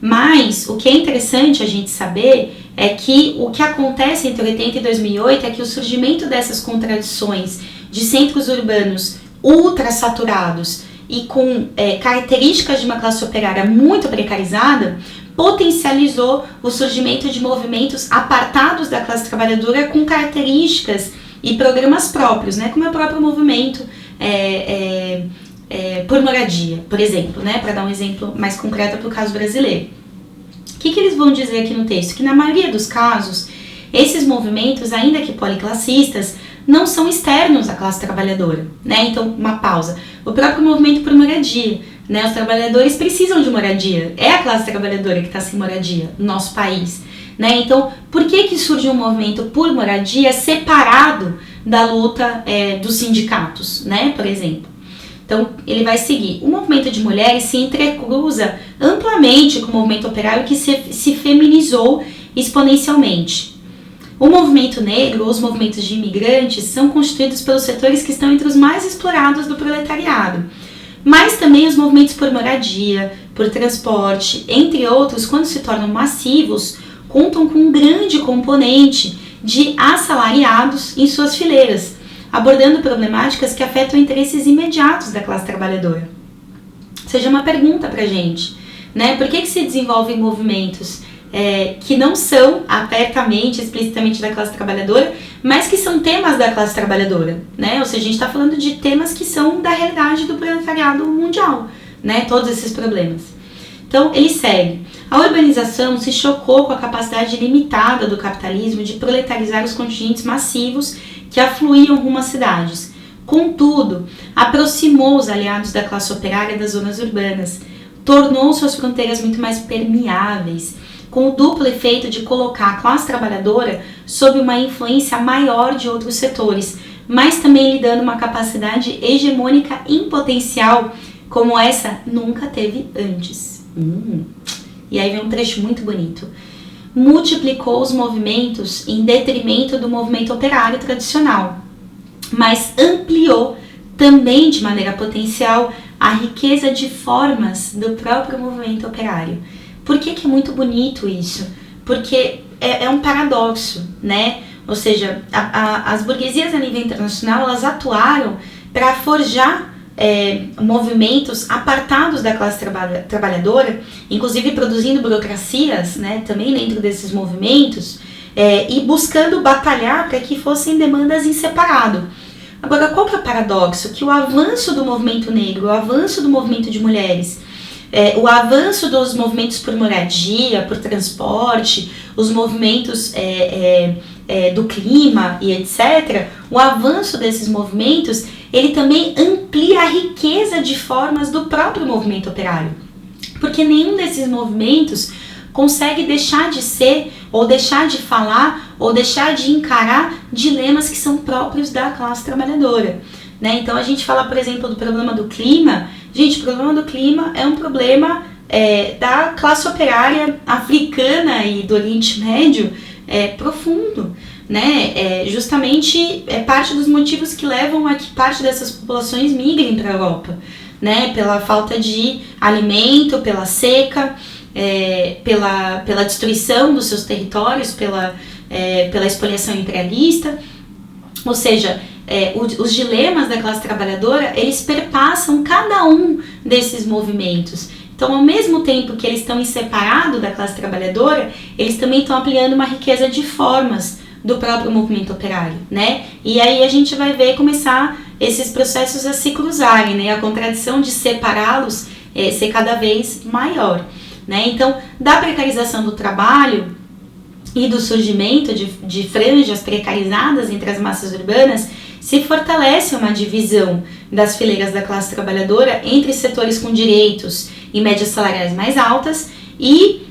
Mas o que é interessante a gente saber é que o que acontece entre 80 e 2008 é que o surgimento dessas contradições de centros urbanos ultrassaturados e com características de uma classe operária muito precarizada potencializou o surgimento de movimentos apartados da classe trabalhadora com características e programas próprios, né, como é o próprio movimento por moradia, por exemplo, né, para dar um exemplo mais concreto para o caso brasileiro. O que eles vão dizer aqui no texto? Que na maioria dos casos, esses movimentos, ainda que policlassistas, não são externos à classe trabalhadora, né? Então, uma pausa. O próprio movimento por moradia, né? Os trabalhadores precisam de moradia. É a classe trabalhadora que está sem moradia no nosso país, né? Então, por que surge um movimento por moradia separado da luta dos sindicatos, né? Por exemplo. Então, ele vai seguir. O movimento de mulheres se entrecruza amplamente com o movimento operário que se feminizou exponencialmente. O movimento negro ou os movimentos de imigrantes são constituídos pelos setores que estão entre os mais explorados do proletariado. Mas também os movimentos por moradia, por transporte, entre outros, quando se tornam massivos, contam com um grande componente de assalariados em suas fileiras, abordando problemáticas que afetam interesses imediatos da classe trabalhadora. Seja uma pergunta pra gente, né? Por que se desenvolvem movimentos que não são abertamente, explicitamente da classe trabalhadora, mas que são temas da classe trabalhadora, né? Ou seja, a gente está falando de temas que são da realidade do proletariado mundial, né? Todos esses problemas. Então, ele segue. A urbanização se chocou com a capacidade limitada do capitalismo de proletarizar os contingentes massivos que afluíam rumo às cidades. Contudo, aproximou os aliados da classe operária das zonas urbanas, tornou suas fronteiras muito mais permeáveis, com o duplo efeito de colocar a classe trabalhadora sob uma influência maior de outros setores, mas também lhe dando uma capacidade hegemônica em potencial, como essa nunca teve antes. E aí vem um trecho muito bonito. Multiplicou os movimentos em detrimento do movimento operário tradicional, mas ampliou também de maneira potencial a riqueza de formas do próprio movimento operário. Por que é muito bonito isso? Porque é um paradoxo, né? Ou seja, as burguesias a nível internacional, elas atuaram para forjar movimentos apartados da classe trabalhadora, inclusive produzindo burocracias, né, também dentro desses movimentos, e buscando batalhar para que fossem demandas em separado. Agora, qual que é o paradoxo? Que o avanço do movimento negro, o avanço do movimento de mulheres, o avanço dos movimentos por moradia, por transporte, os movimentos do clima e etc., o avanço desses movimentos, ele também amplia a riqueza de formas do próprio movimento operário. Porque nenhum desses movimentos consegue deixar de ser, ou deixar de falar, ou deixar de encarar dilemas que são próprios da classe trabalhadora. Né? Então a gente fala, por exemplo, do problema do clima. Gente, o problema do clima é um problema da classe operária africana e do Oriente Médio profundo. Né? Justamente é parte dos motivos que levam a que parte dessas populações migrem para a Europa. Né? Pela falta de alimento, pela seca, pela destruição dos seus territórios, pela expoliação imperialista. Ou seja, os dilemas da classe trabalhadora, eles perpassam cada um desses movimentos. Então, ao mesmo tempo que eles estão em separado da classe trabalhadora, eles também estão ampliando uma riqueza de formas do próprio movimento operário, né? E aí a gente vai ver começar esses processos a se cruzarem, né? A contradição de separá-los ser cada vez maior, né? Então, da precarização do trabalho e do surgimento de franjas precarizadas entre as massas urbanas, se fortalece uma divisão das fileiras da classe trabalhadora entre setores com direitos e médias salariais mais altas e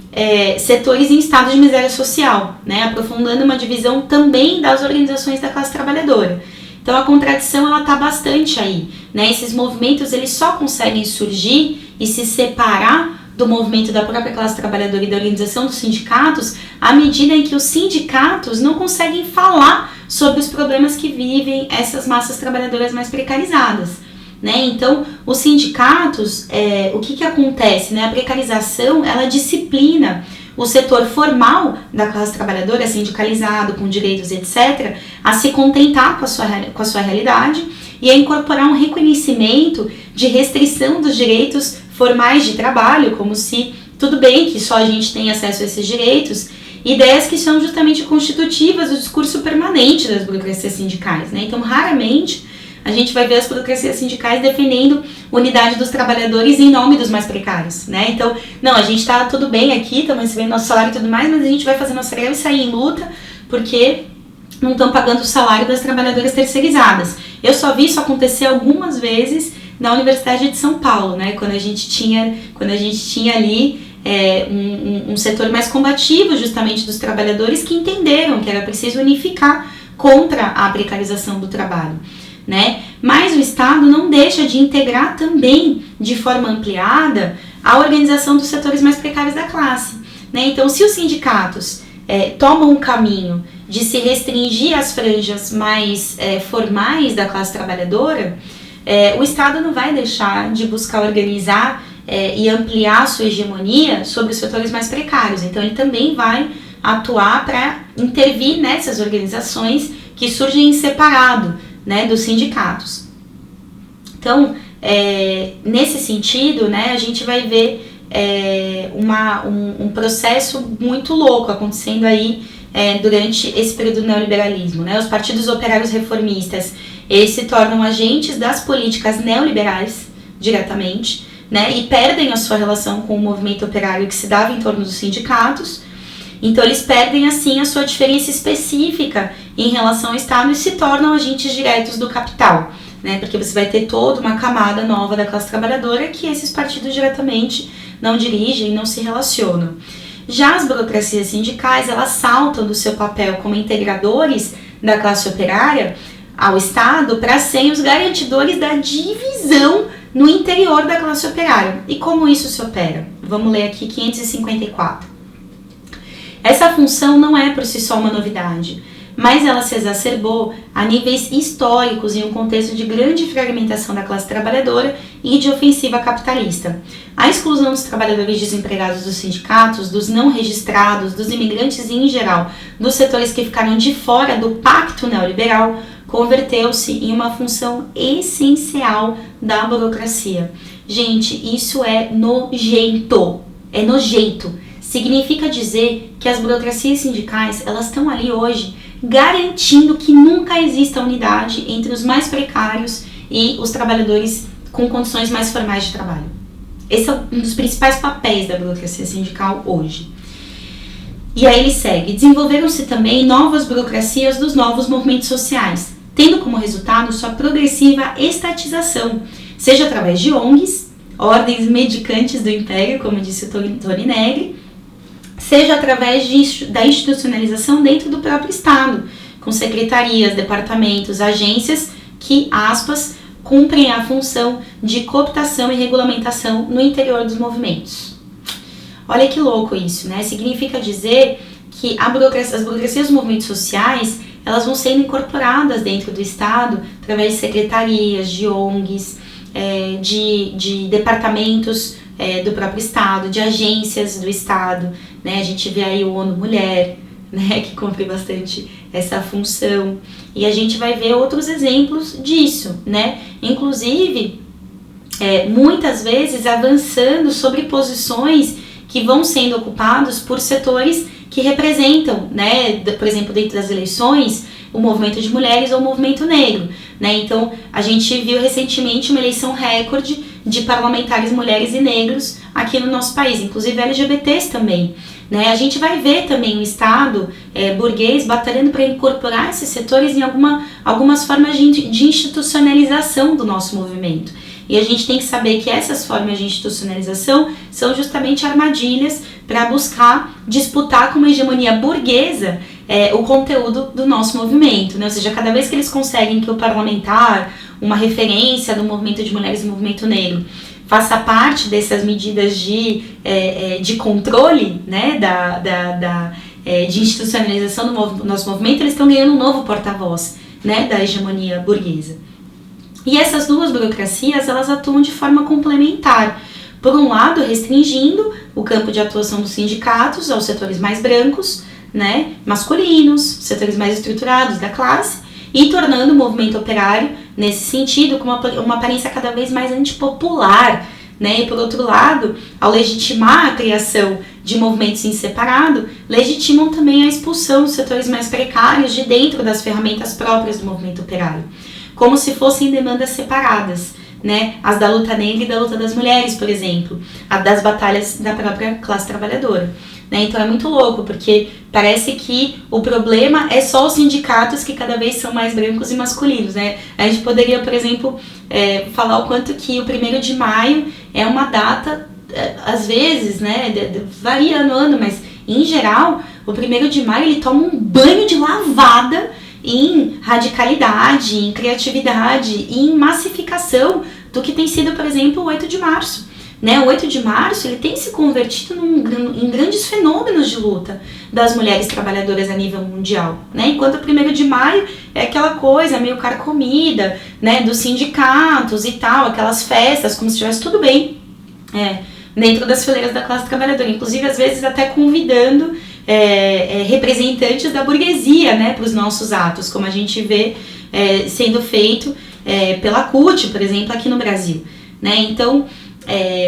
setores em estado de miséria social, né, aprofundando uma divisão também das organizações da classe trabalhadora. Então a contradição ela está bastante aí, né? Esses movimentos eles só conseguem surgir e se separar do movimento da própria classe trabalhadora e da organização dos sindicatos à medida em que os sindicatos não conseguem falar sobre os problemas que vivem essas massas trabalhadoras mais precarizadas. Né? Então, os sindicatos, o que acontece? Né? A precarização, ela disciplina o setor formal da classe trabalhadora, sindicalizado, com direitos, etc., a se contentar com a sua realidade e a incorporar um reconhecimento de restrição dos direitos formais de trabalho, como se tudo bem que só a gente tem acesso a esses direitos ideias que são justamente constitutivas do discurso permanente das burocracias sindicais, né? Então, raramente a gente vai ver as burocracias sindicais defendendo unidade dos trabalhadores em nome dos mais precários, né? Então, não, a gente tá tudo bem aqui, estamos recebendo nosso salário e tudo mais, mas a gente vai fazer nossa greve e sair em luta porque não estão pagando o salário das trabalhadoras terceirizadas. Eu só vi isso acontecer algumas vezes na Universidade de São Paulo, né? Quando a gente tinha ali um setor mais combativo justamente dos trabalhadores que entenderam que era preciso unificar contra a precarização do trabalho, né? Mas o Estado não deixa de integrar também de forma ampliada a organização dos setores mais precários da classe, né? Então, se os sindicatos tomam um caminho de se restringir às franjas mais formais da classe trabalhadora, o Estado não vai deixar de buscar organizar e ampliar sua hegemonia sobre os setores mais precários. Então, ele também vai atuar para intervir nessas organizações que surgem em separado, né, dos sindicatos. Então, nesse sentido, né, a gente vai ver um processo muito louco acontecendo aí durante esse período do neoliberalismo, né? Os partidos operários reformistas, eles se tornam agentes das políticas neoliberais diretamente, né? E perdem a sua relação com o movimento operário que se dava em torno dos sindicatos. Então eles perdem assim a sua diferença específica em relação ao Estado e se tornam agentes diretos do capital, né? Porque você vai ter toda uma camada nova da classe trabalhadora que esses partidos diretamente não dirigem, não se relacionam. Já as burocracias sindicais, elas saltam do seu papel como integradores da classe operária ao Estado para serem os garantidores da divisão no interior da classe operária. E como isso se opera? Vamos ler aqui 554. Essa função não é por si só uma novidade, mas ela se exacerbou a níveis históricos em um contexto de grande fragmentação da classe trabalhadora e de ofensiva capitalista. A exclusão dos trabalhadores desempregados dos sindicatos, dos não registrados, dos imigrantes e, em geral, dos setores que ficaram de fora do pacto neoliberal, converteu-se em uma função essencial da burocracia. Gente, isso é nojento. É nojento. Significa dizer que as burocracias sindicais, elas estão ali hoje garantindo que nunca exista unidade entre os mais precários e os trabalhadores com condições mais formais de trabalho. Esse é um dos principais papéis da burocracia sindical hoje. E aí ele segue: desenvolveram-se também novas burocracias dos novos movimentos sociais, tendo como resultado sua progressiva estatização, seja através de ONGs, ordens medicantes do império, como disse o Tony Negri, seja através da institucionalização dentro do próprio Estado, com secretarias, departamentos, agências que, aspas, cumprem a função de cooptação e regulamentação no interior dos movimentos. Olha que louco isso, né? Significa dizer que as burocracias dos movimentos sociais, elas vão sendo incorporadas dentro do Estado através de secretarias, de ONGs, de departamentos do próprio Estado, de agências do Estado, né? A gente vê aí o ONU Mulher, né, que cumpre bastante essa função, e a gente vai ver outros exemplos disso, né? Inclusive, muitas vezes avançando sobre posições que vão sendo ocupados por setores que representam, né, por exemplo, dentro das eleições, o movimento de mulheres ou o movimento negro, né? Então, a gente viu recentemente uma eleição recorde de parlamentares mulheres e negros aqui no nosso país, inclusive LGBTs também, né? A gente vai ver também o Estado burguês batalhando para incorporar esses setores em algumas formas de institucionalização do nosso movimento. E a gente tem que saber que essas formas de institucionalização são justamente armadilhas para buscar disputar com uma hegemonia burguesa o conteúdo do nosso movimento, né? Ou seja, cada vez que eles conseguem que o parlamentar, uma referência do movimento de mulheres e do movimento negro, faça parte dessas medidas de controle, né, de institucionalização do nosso movimento, eles estão ganhando um novo porta-voz, né, da hegemonia burguesa. E essas duas burocracias, elas atuam de forma complementar. Por um lado, restringindo o campo de atuação dos sindicatos aos setores mais brancos, né, masculinos, setores mais estruturados da classe, e tornando o movimento operário, nesse sentido, com uma aparência cada vez mais antipopular, né? E por outro lado, ao legitimar a criação de movimentos em separado legitimam também a expulsão dos setores mais precários de dentro das ferramentas próprias do movimento operário, como se fossem demandas separadas, né? As da luta negra e da luta das mulheres, por exemplo, a das batalhas da própria classe trabalhadora. Né? Então é muito louco, porque parece que o problema é só os sindicatos que cada vez são mais brancos e masculinos. Né? A gente poderia, por exemplo, falar o quanto que o 1º de maio é uma data, às vezes, né, varia no ano, mas em geral, o 1º de maio ele toma um banho de lavada em radicalidade, em criatividade e em massificação do que tem sido, por exemplo, o 8 de março. Né, o 8 de março ele tem se convertido em grandes fenômenos de luta das mulheres trabalhadoras a nível mundial. Né, enquanto o 1º de maio é aquela coisa meio carcomida, né, dos sindicatos e tal, aquelas festas, como se estivesse tudo bem dentro das fileiras da classe trabalhadora. Inclusive, às vezes, até convidando representantes da burguesia, né, para os nossos atos, como a gente vê sendo feito pela CUT, por exemplo, aqui no Brasil. Né, então,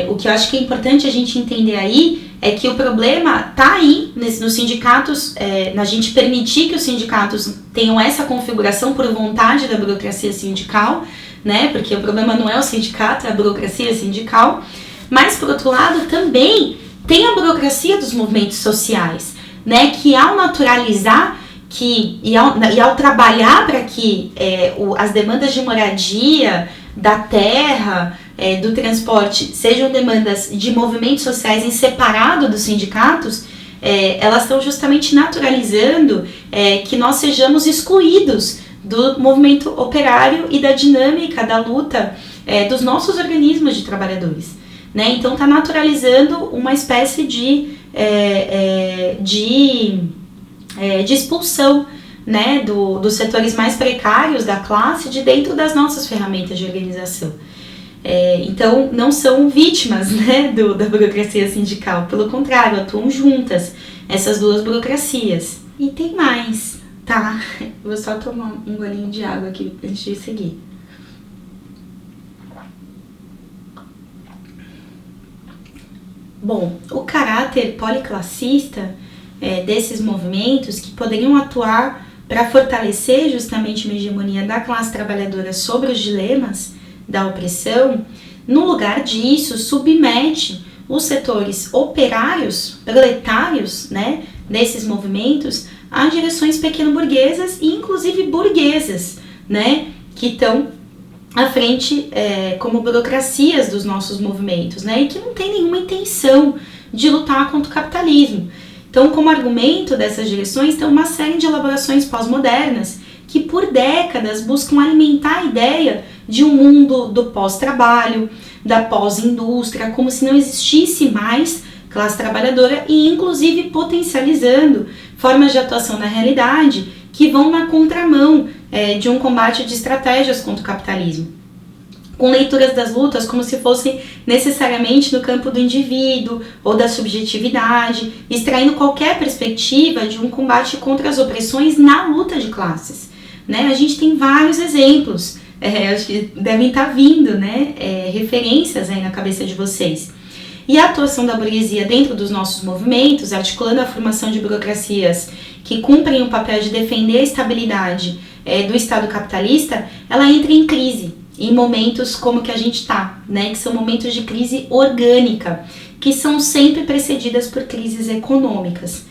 o que eu acho que é importante a gente entender aí é que o problema está aí nos sindicatos, na gente permitir que os sindicatos tenham essa configuração por vontade da burocracia sindical, né? Porque o problema não é o sindicato, é a burocracia sindical. Mas, por outro lado, também tem a burocracia dos movimentos sociais, né? Que ao naturalizar e ao trabalhar para que as demandas de moradia, da terra, do transporte, sejam demandas de movimentos sociais em separado dos sindicatos, elas estão justamente naturalizando que nós sejamos excluídos do movimento operário e da dinâmica da luta dos nossos organismos de trabalhadores. Né? Então está naturalizando uma espécie de expulsão, né, dos setores mais precários da classe de dentro das nossas ferramentas de organização. Então, não são vítimas, né, da burocracia sindical, pelo contrário, atuam juntas essas duas burocracias. E tem mais, tá? Vou só tomar um golinho de água aqui antes de seguir. Bom, o caráter policlassista desses movimentos que poderiam atuar para fortalecer justamente uma hegemonia da classe trabalhadora sobre os dilemas da opressão, no lugar disso, submete os setores operários, proletários, né, desses movimentos, a direções pequeno-burguesas e inclusive burguesas, né, que estão à frente como burocracias dos nossos movimentos, né, e que não tem nenhuma intenção de lutar contra o capitalismo. Então, como argumento dessas direções, tem uma série de elaborações pós-modernas que por décadas buscam alimentar a ideia de um mundo do pós-trabalho, da pós-indústria, como se não existisse mais classe trabalhadora e inclusive potencializando formas de atuação na realidade que vão na contramão de um combate de estratégias contra o capitalismo, com leituras das lutas como se fossem necessariamente no campo do indivíduo ou da subjetividade, extraindo qualquer perspectiva de um combate contra as opressões na luta de classes. Né? A gente tem vários exemplos, acho que devem estar vindo, né, referências aí na cabeça de vocês. E a atuação da burguesia dentro dos nossos movimentos, articulando a formação de burocracias que cumprem o papel de defender a estabilidade do Estado capitalista, ela entra em crise em momentos como que a gente está, né, que são momentos de crise orgânica, que são sempre precedidas por crises econômicas.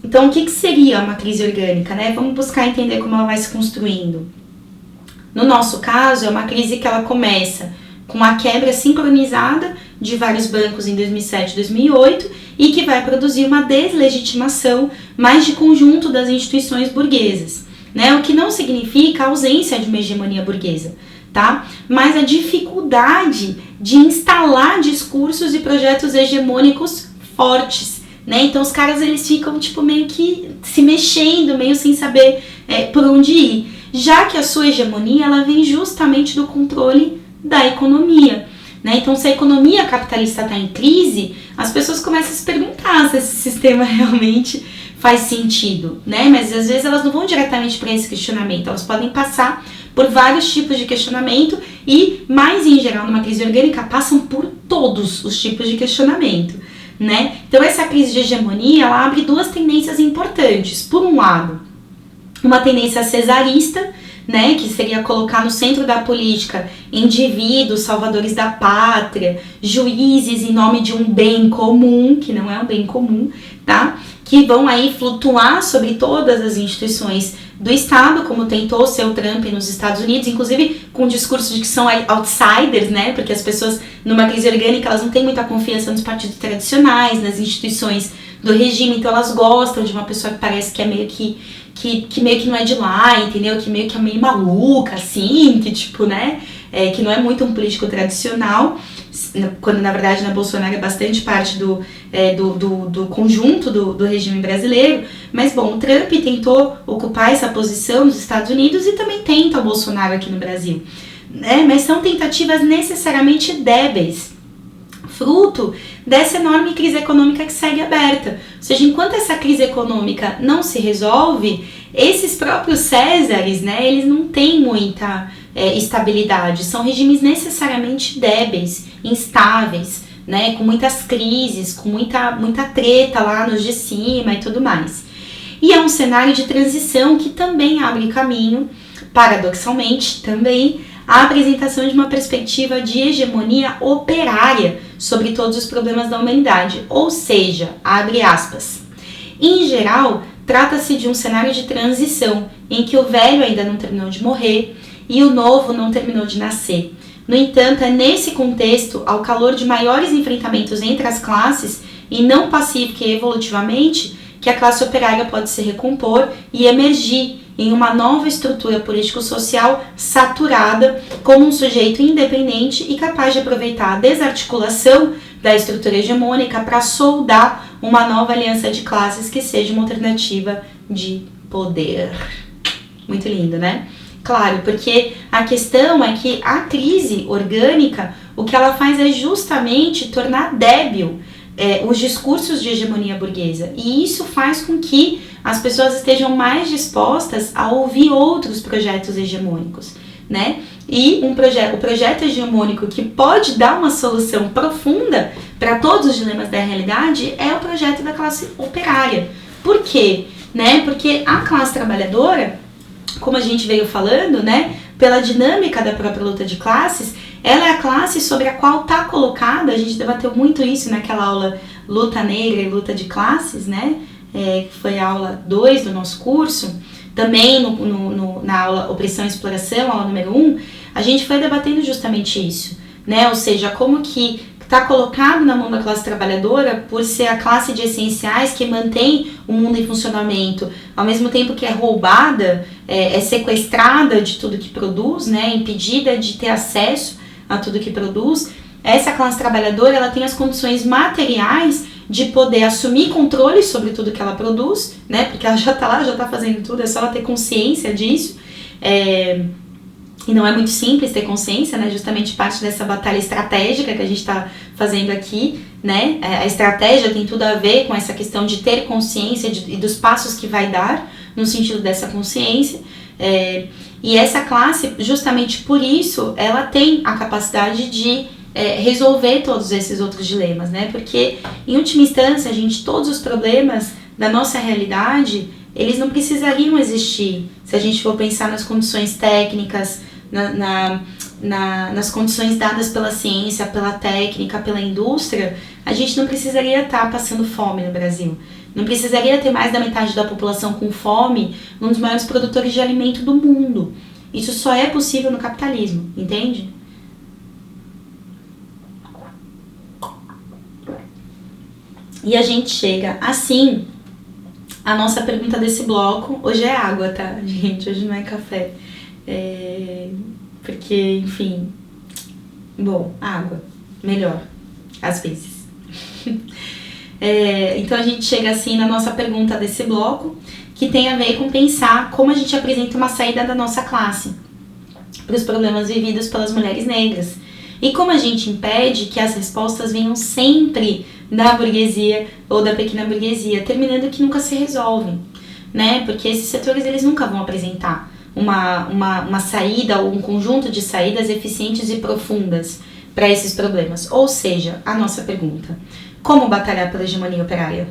Então, o que seria uma crise orgânica, né? Vamos buscar entender como ela vai se construindo. No nosso caso, é uma crise que ela começa com a quebra sincronizada de vários bancos em 2007 e 2008 e que vai produzir uma deslegitimação mais de conjunto das instituições burguesas, né? O que não significa a ausência de uma hegemonia burguesa, tá? Mas a dificuldade de instalar discursos e projetos hegemônicos fortes, né? Então os caras eles ficam tipo meio que se mexendo, meio sem saber por onde ir, já que a sua hegemonia ela vem justamente do controle da economia, né? Então se a economia capitalista está em crise, as pessoas começam a se perguntar se esse sistema realmente faz sentido, né? Mas às vezes elas não vão diretamente para esse questionamento, elas podem passar por vários tipos de questionamento e, mais em geral, numa crise orgânica, passam por todos os tipos de questionamento, né? Então essa crise de hegemonia, ela abre duas tendências importantes. Por um lado, uma tendência cesarista, né, que seria colocar no centro da política indivíduos, salvadores da pátria, juízes em nome de um bem comum, que não é um bem comum, tá? Que vão aí flutuar sobre todas as instituições do Estado, como tentou ser o Trump nos Estados Unidos, inclusive com o discurso de que são outsiders, né? Porque as pessoas, numa crise orgânica, elas não têm muita confiança nos partidos tradicionais, nas instituições do regime, então elas gostam de uma pessoa que parece que é meio que meio que não é de lá, entendeu? Que meio que é meio maluca, assim, que tipo, né? Que não é muito um político tradicional, quando na verdade na Bolsonaro é bastante parte do conjunto do regime brasileiro. Mas bom, o Trump tentou ocupar essa posição nos Estados Unidos e também tenta o Bolsonaro aqui no Brasil, né? Mas são tentativas necessariamente débeis, fruto dessa enorme crise econômica que segue aberta. Ou seja, enquanto essa crise econômica não se resolve, esses próprios Césares, né, eles não têm muita estabilidade, são regimes necessariamente débeis, instáveis, né, com muitas crises, com muita treta lá nos de cima e tudo mais. E é um cenário de transição que também abre caminho, paradoxalmente, também a apresentação de uma perspectiva de hegemonia operária sobre todos os problemas da humanidade, ou seja, abre aspas. Em geral, trata-se de um cenário de transição em que o velho ainda não terminou de morrer e o novo não terminou de nascer. No entanto, é nesse contexto, ao calor de maiores enfrentamentos entre as classes, e não pacífica e evolutivamente, que a classe operária pode se recompor e emergir em uma nova estrutura político-social saturada como um sujeito independente e capaz de aproveitar a desarticulação da estrutura hegemônica para soldar uma nova aliança de classes que seja uma alternativa de poder. Muito lindo, né? Claro, porque a questão é que a crise orgânica, o que ela faz é justamente tornar débil os discursos de hegemonia burguesa. E isso faz com que as pessoas estejam mais dispostas a ouvir outros projetos hegemônicos, né? E o projeto hegemônico que pode dar uma solução profunda para todos os dilemas da realidade é o projeto da classe operária. Por quê? Né? Porque a classe trabalhadora, como a gente veio falando, né, pela dinâmica da própria luta de classes, ela é a classe sobre a qual está colocada, a gente debateu muito isso naquela aula Luta Negra e Luta de Classes, né, que foi a aula 2 do nosso curso, também na aula Opressão e Exploração, aula número 1, a gente foi debatendo justamente isso, né, ou seja, como que está colocado na mão da classe trabalhadora por ser a classe de essenciais que mantém o mundo em funcionamento, ao mesmo tempo que é roubada, é sequestrada de tudo que produz, né, impedida de ter acesso a tudo que produz. Essa classe trabalhadora, ela tem as condições materiais de poder assumir controle sobre tudo que ela produz, né, porque ela já está lá, já está fazendo tudo, é só ela ter consciência disso. E não é muito simples ter consciência, né? Justamente parte dessa batalha estratégica que a gente está fazendo aqui, né? A estratégia tem tudo a ver com essa questão de ter consciência e dos passos que vai dar no sentido dessa consciência. E essa classe, justamente por isso, ela tem a capacidade de resolver todos esses outros dilemas, né? Porque, em última instância, todos os problemas da nossa realidade, eles não precisariam existir se a gente for pensar nas condições técnicas, nas condições dadas pela ciência, pela técnica, pela indústria. A gente não precisaria estar passando fome no Brasil. Não precisaria ter mais da metade da população com fome num dos maiores produtores de alimento do mundo. Isso só é possível no capitalismo, entende? E a gente chega assim a nossa pergunta desse bloco. Hoje é água, tá, gente? Hoje não é café. Porque, enfim... Bom, água. Melhor. Às vezes. Então a gente chega assim na nossa pergunta desse bloco, que tem a ver com pensar como a gente apresenta uma saída da nossa classe para os problemas vividos pelas mulheres negras. E como a gente impede que as respostas venham sempre da burguesia ou da pequena burguesia, terminando que nunca se resolvem, né? Porque esses setores, eles nunca vão apresentar uma saída ou um conjunto de saídas eficientes e profundas, para esses problemas. Ou seja, a nossa pergunta: como batalhar pela hegemonia operária?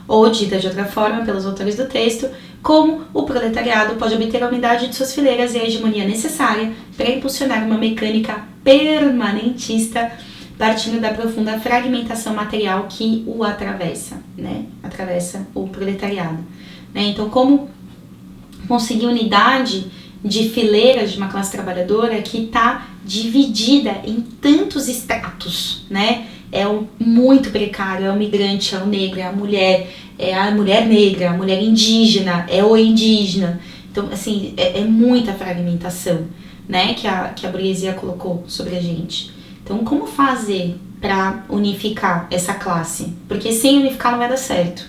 Ou, dita de outra forma pelos autores do texto, como o proletariado pode obter a unidade de suas fileiras e a hegemonia necessária para impulsionar uma mecânica permanentista, partindo da profunda fragmentação material que o atravessa, né? Atravessa o proletariado. Né? Então, como conseguir unidade de fileiras de uma classe trabalhadora que está dividida em tantos estratos, né? É o muito precário, é o migrante, é o negro, é a mulher negra, a mulher indígena, é o indígena. Então, assim, é muita fragmentação, né, que a burguesia colocou sobre a gente. Então, como fazer para unificar essa classe? Porque sem unificar não vai dar certo.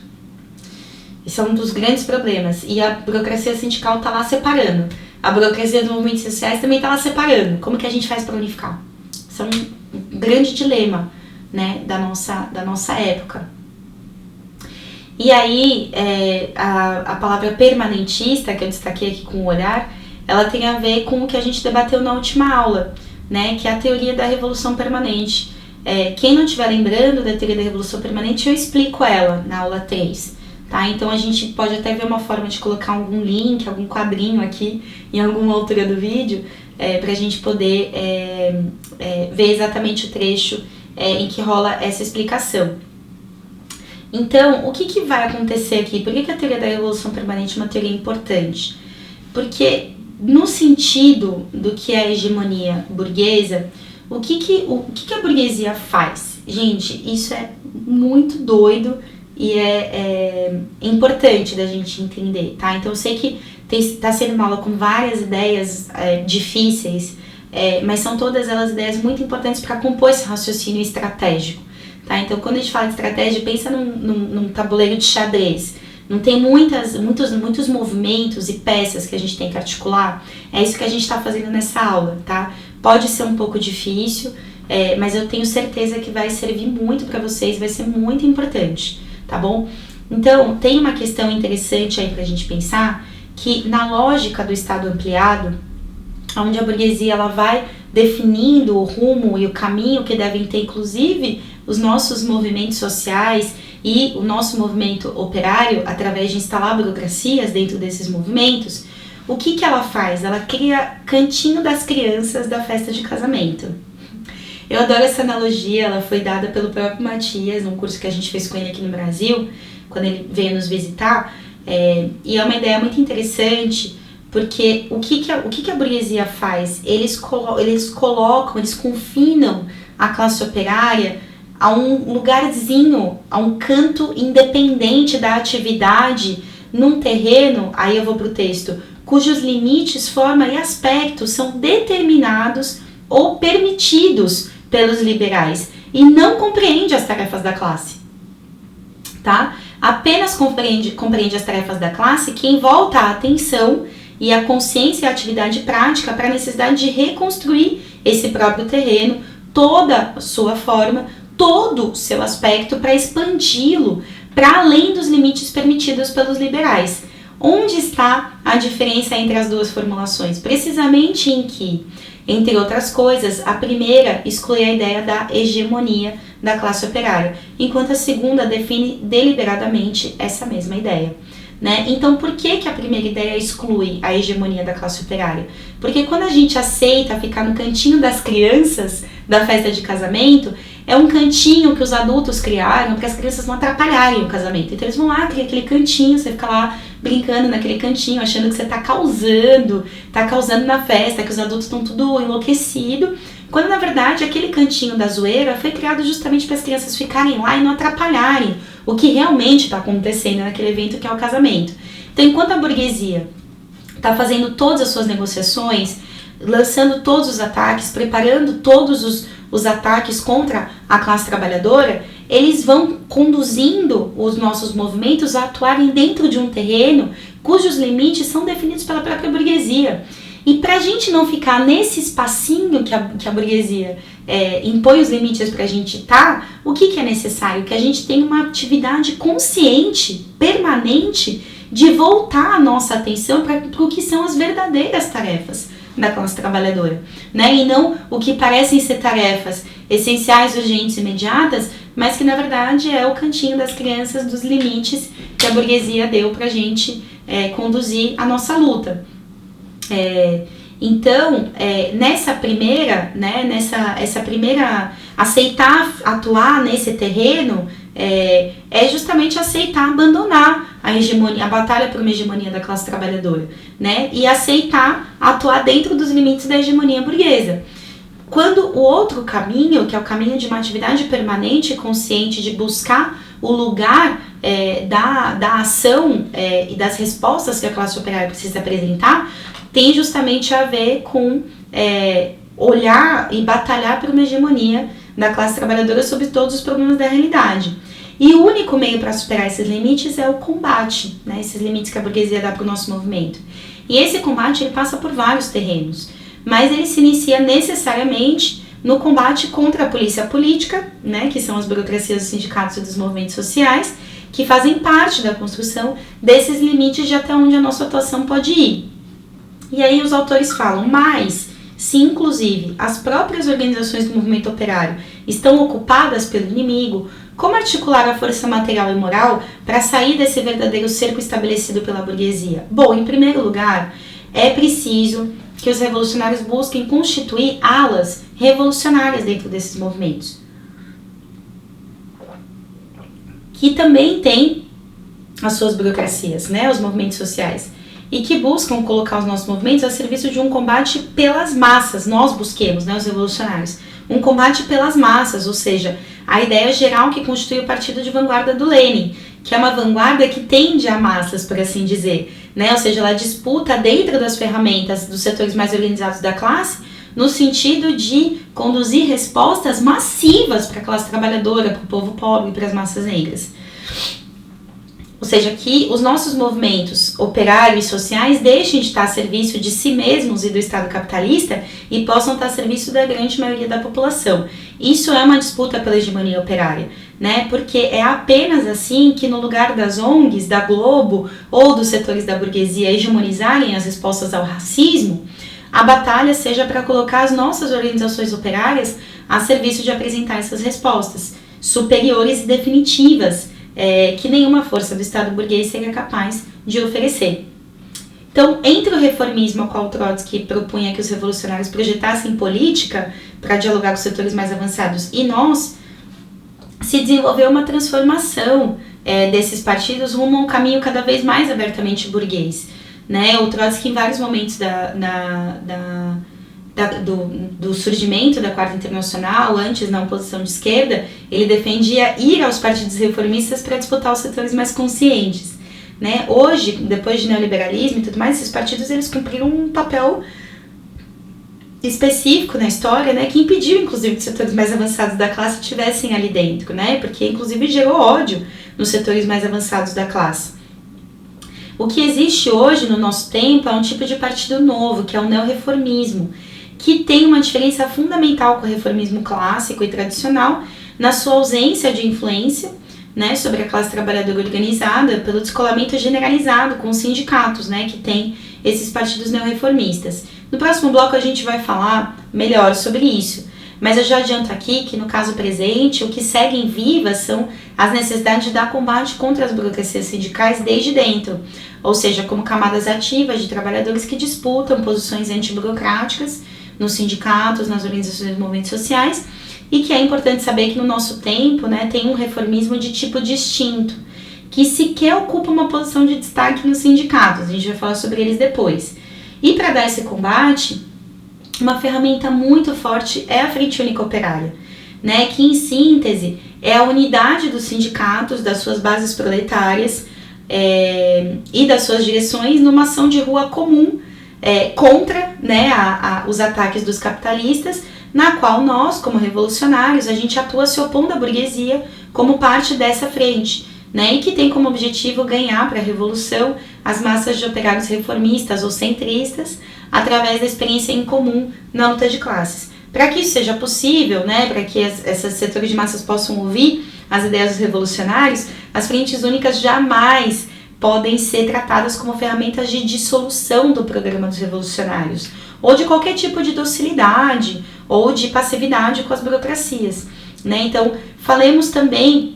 Esse é um dos grandes problemas. E a burocracia sindical está lá separando. A burocracia dos movimentos sociais também está lá separando. Como que a gente faz para unificar? Isso é um grande dilema, né, da nossa época. E aí, a palavra permanentista, que eu destaquei aqui com o olhar, ela tem a ver com o que a gente debateu na última aula, né, que é a teoria da revolução permanente. Quem não estiver lembrando da teoria da revolução permanente, eu explico ela na aula 3. Tá? Então a gente pode até ver uma forma de colocar algum link, algum quadrinho aqui em alguma altura do vídeo, para a gente poder ver exatamente o trecho em que rola essa explicação. Então, o que vai acontecer aqui? Por que a teoria da revolução permanente é uma teoria importante? Porque, no sentido do que é a hegemonia burguesa, o que a burguesia faz? Gente, isso é muito doido e é importante da gente entender, tá? Então, eu sei que está sendo uma aula com várias ideias difíceis, mas são todas elas ideias muito importantes para compor esse raciocínio estratégico, tá? Então, quando a gente fala de estratégia, pensa num tabuleiro de xadrez. Não tem muitos movimentos e peças que a gente tem que articular. É isso que a gente está fazendo nessa aula, tá? Pode ser um pouco difícil, mas eu tenho certeza que vai servir muito para vocês, vai ser muito importante, tá bom? Então, tem uma questão interessante aí para a gente pensar, que na lógica do Estado ampliado, onde a burguesia ela vai definindo o rumo e o caminho que devem ter, inclusive, os nossos movimentos sociais e o nosso movimento operário, através de instalar burocracias dentro desses movimentos, o que ela faz? Ela cria cantinho das crianças da festa de casamento. Eu adoro essa analogia, ela foi dada pelo próprio Matias, num curso que a gente fez com ele aqui no Brasil, quando ele veio nos visitar, e é uma ideia muito interessante, porque o que a burguesia faz? Eles confinam a classe operária a um lugarzinho, a um canto independente da atividade, num terreno, aí eu vou para o texto, cujos limites, forma e aspectos são determinados ou permitidos pelos liberais e não compreende as tarefas da classe, tá? Apenas compreende as tarefas da classe quem volta a atenção e a consciência e a atividade prática para a necessidade de reconstruir esse próprio terreno, toda a sua forma, todo o seu aspecto, para expandi-lo para além dos limites permitidos pelos liberais. Onde está a diferença entre as duas formulações? Precisamente em que, entre outras coisas, a primeira exclui a ideia da hegemonia da classe operária, enquanto a segunda define deliberadamente essa mesma ideia. Né? Então, por que a primeira ideia exclui a hegemonia da classe operária? Porque quando a gente aceita ficar no cantinho das crianças da festa de casamento, é um cantinho que os adultos criaram para as crianças não atrapalharem o casamento. Então, eles vão lá, cria aquele cantinho, você fica lá brincando naquele cantinho, achando que você tá causando na festa, que os adultos estão tudo enlouquecidos, quando na verdade aquele cantinho da zoeira foi criado justamente para as crianças ficarem lá e não atrapalharem o que realmente está acontecendo naquele evento que é o casamento. Então, enquanto a burguesia está fazendo todas as suas negociações, lançando todos os ataques, preparando todos os ataques contra a classe trabalhadora, eles vão conduzindo os nossos movimentos a atuarem dentro de um terreno cujos limites são definidos pela própria burguesia. E para a gente não ficar nesse espacinho que a burguesia impõe os limites para a gente estar, o que é necessário? Que a gente tenha uma atividade consciente, permanente, de voltar a nossa atenção para o que são as verdadeiras tarefas da classe trabalhadora, né? E não o que parecem ser tarefas essenciais, urgentes e imediatas, mas que na verdade é o cantinho das crianças, dos limites que a burguesia deu pra gente conduzir a nossa luta. Então, nessa primeira, né, essa primeira, aceitar atuar nesse terreno é justamente aceitar abandonar a hegemonia, a batalha por uma hegemonia da classe trabalhadora, né, e aceitar atuar dentro dos limites da hegemonia burguesa. Quando o outro caminho, que é o caminho de uma atividade permanente e consciente de buscar o lugar da ação e das respostas que a classe operária precisa apresentar, tem justamente a ver com olhar e batalhar por uma hegemonia da classe trabalhadora sobre todos os problemas da realidade. E o único meio para superar esses limites é o combate, né, esses limites que a burguesia dá para o nosso movimento. E esse combate ele passa por vários terrenos, mas ele se inicia necessariamente no combate contra a polícia política, né, que são as burocracias dos sindicatos e dos movimentos sociais, que fazem parte da construção desses limites de até onde a nossa atuação pode ir. E aí os autores falam, mas se inclusive as próprias organizações do movimento operário estão ocupadas pelo inimigo, como articular a força material e moral para sair desse verdadeiro cerco estabelecido pela burguesia? Bom, em primeiro lugar, é preciso que os revolucionários busquem constituir alas revolucionárias dentro desses movimentos, que também têm as suas burocracias, né, os movimentos sociais, e que buscam colocar os nossos movimentos a serviço de um combate pelas massas. Nós busquemos, né, os revolucionários, um combate pelas massas, ou seja, a ideia geral que constitui o partido de vanguarda do Lenin, que é uma vanguarda que tende a massas, por assim dizer, né? Ou seja, ela disputa dentro das ferramentas dos setores mais organizados da classe, no sentido de conduzir respostas massivas para a classe trabalhadora, para o povo pobre e para as massas negras. Ou seja, que os nossos movimentos operários e sociais deixem de estar a serviço de si mesmos e do Estado capitalista e possam estar a serviço da grande maioria da população. Isso é uma disputa pela hegemonia operária, né? Porque é apenas assim que no lugar das ONGs, da Globo ou dos setores da burguesia hegemonizarem as respostas ao racismo, a batalha seja para colocar as nossas organizações operárias a serviço de apresentar essas respostas superiores e definitivas, que nenhuma força do Estado burguês seria capaz de oferecer. Então, entre o reformismo ao qual Trotsky propunha que os revolucionários projetassem política para dialogar com os setores mais avançados e nós, se desenvolveu uma transformação desses partidos rumo a um caminho cada vez mais abertamente burguês, né? O Trotsky, em vários momentos do surgimento da Quarta Internacional, antes na oposição de esquerda, ele defendia ir aos partidos reformistas para disputar os setores mais conscientes, né? Hoje, depois de neoliberalismo e tudo mais, esses partidos eles cumpriram um papel específico na história, né, que impediu inclusive que os setores mais avançados da classe estivessem ali dentro, né, porque inclusive gerou ódio nos setores mais avançados da classe. O que existe hoje no nosso tempo é um tipo de partido novo, que é o neorreformismo, que tem uma diferença fundamental com o reformismo clássico e tradicional na sua ausência de influência, né, sobre a classe trabalhadora organizada, pelo descolamento generalizado com os sindicatos, né, que tem esses partidos neorreformistas. No próximo bloco a gente vai falar melhor sobre isso, mas eu já adianto aqui que no caso presente o que seguem vivas são as necessidades de dar combate contra as burocracias sindicais desde dentro, ou seja, como camadas ativas de trabalhadores que disputam posições antiburocráticas nos sindicatos, nas organizações de movimentos sociais, e que é importante saber que no nosso tempo, né, tem um reformismo de tipo distinto, que sequer ocupa uma posição de destaque nos sindicatos, a gente vai falar sobre eles depois. E para dar esse combate, uma ferramenta muito forte é a Frente Única Operária, né, que em síntese é a unidade dos sindicatos, das suas bases proletárias e das suas direções numa ação de rua comum contra, né, os ataques dos capitalistas, na qual nós, como revolucionários, a gente atua se opondo à burguesia como parte dessa frente, né, e que tem como objetivo ganhar para a revolução as massas de operários reformistas ou centristas através da experiência em comum na luta de classes. Para que isso seja possível, né, para que esses setores de massas possam ouvir as ideias dos revolucionários, as frentes únicas jamais podem ser tratadas como ferramentas de dissolução do programa dos revolucionários, ou de qualquer tipo de docilidade ou de passividade com as burocracias, né? Então, falemos também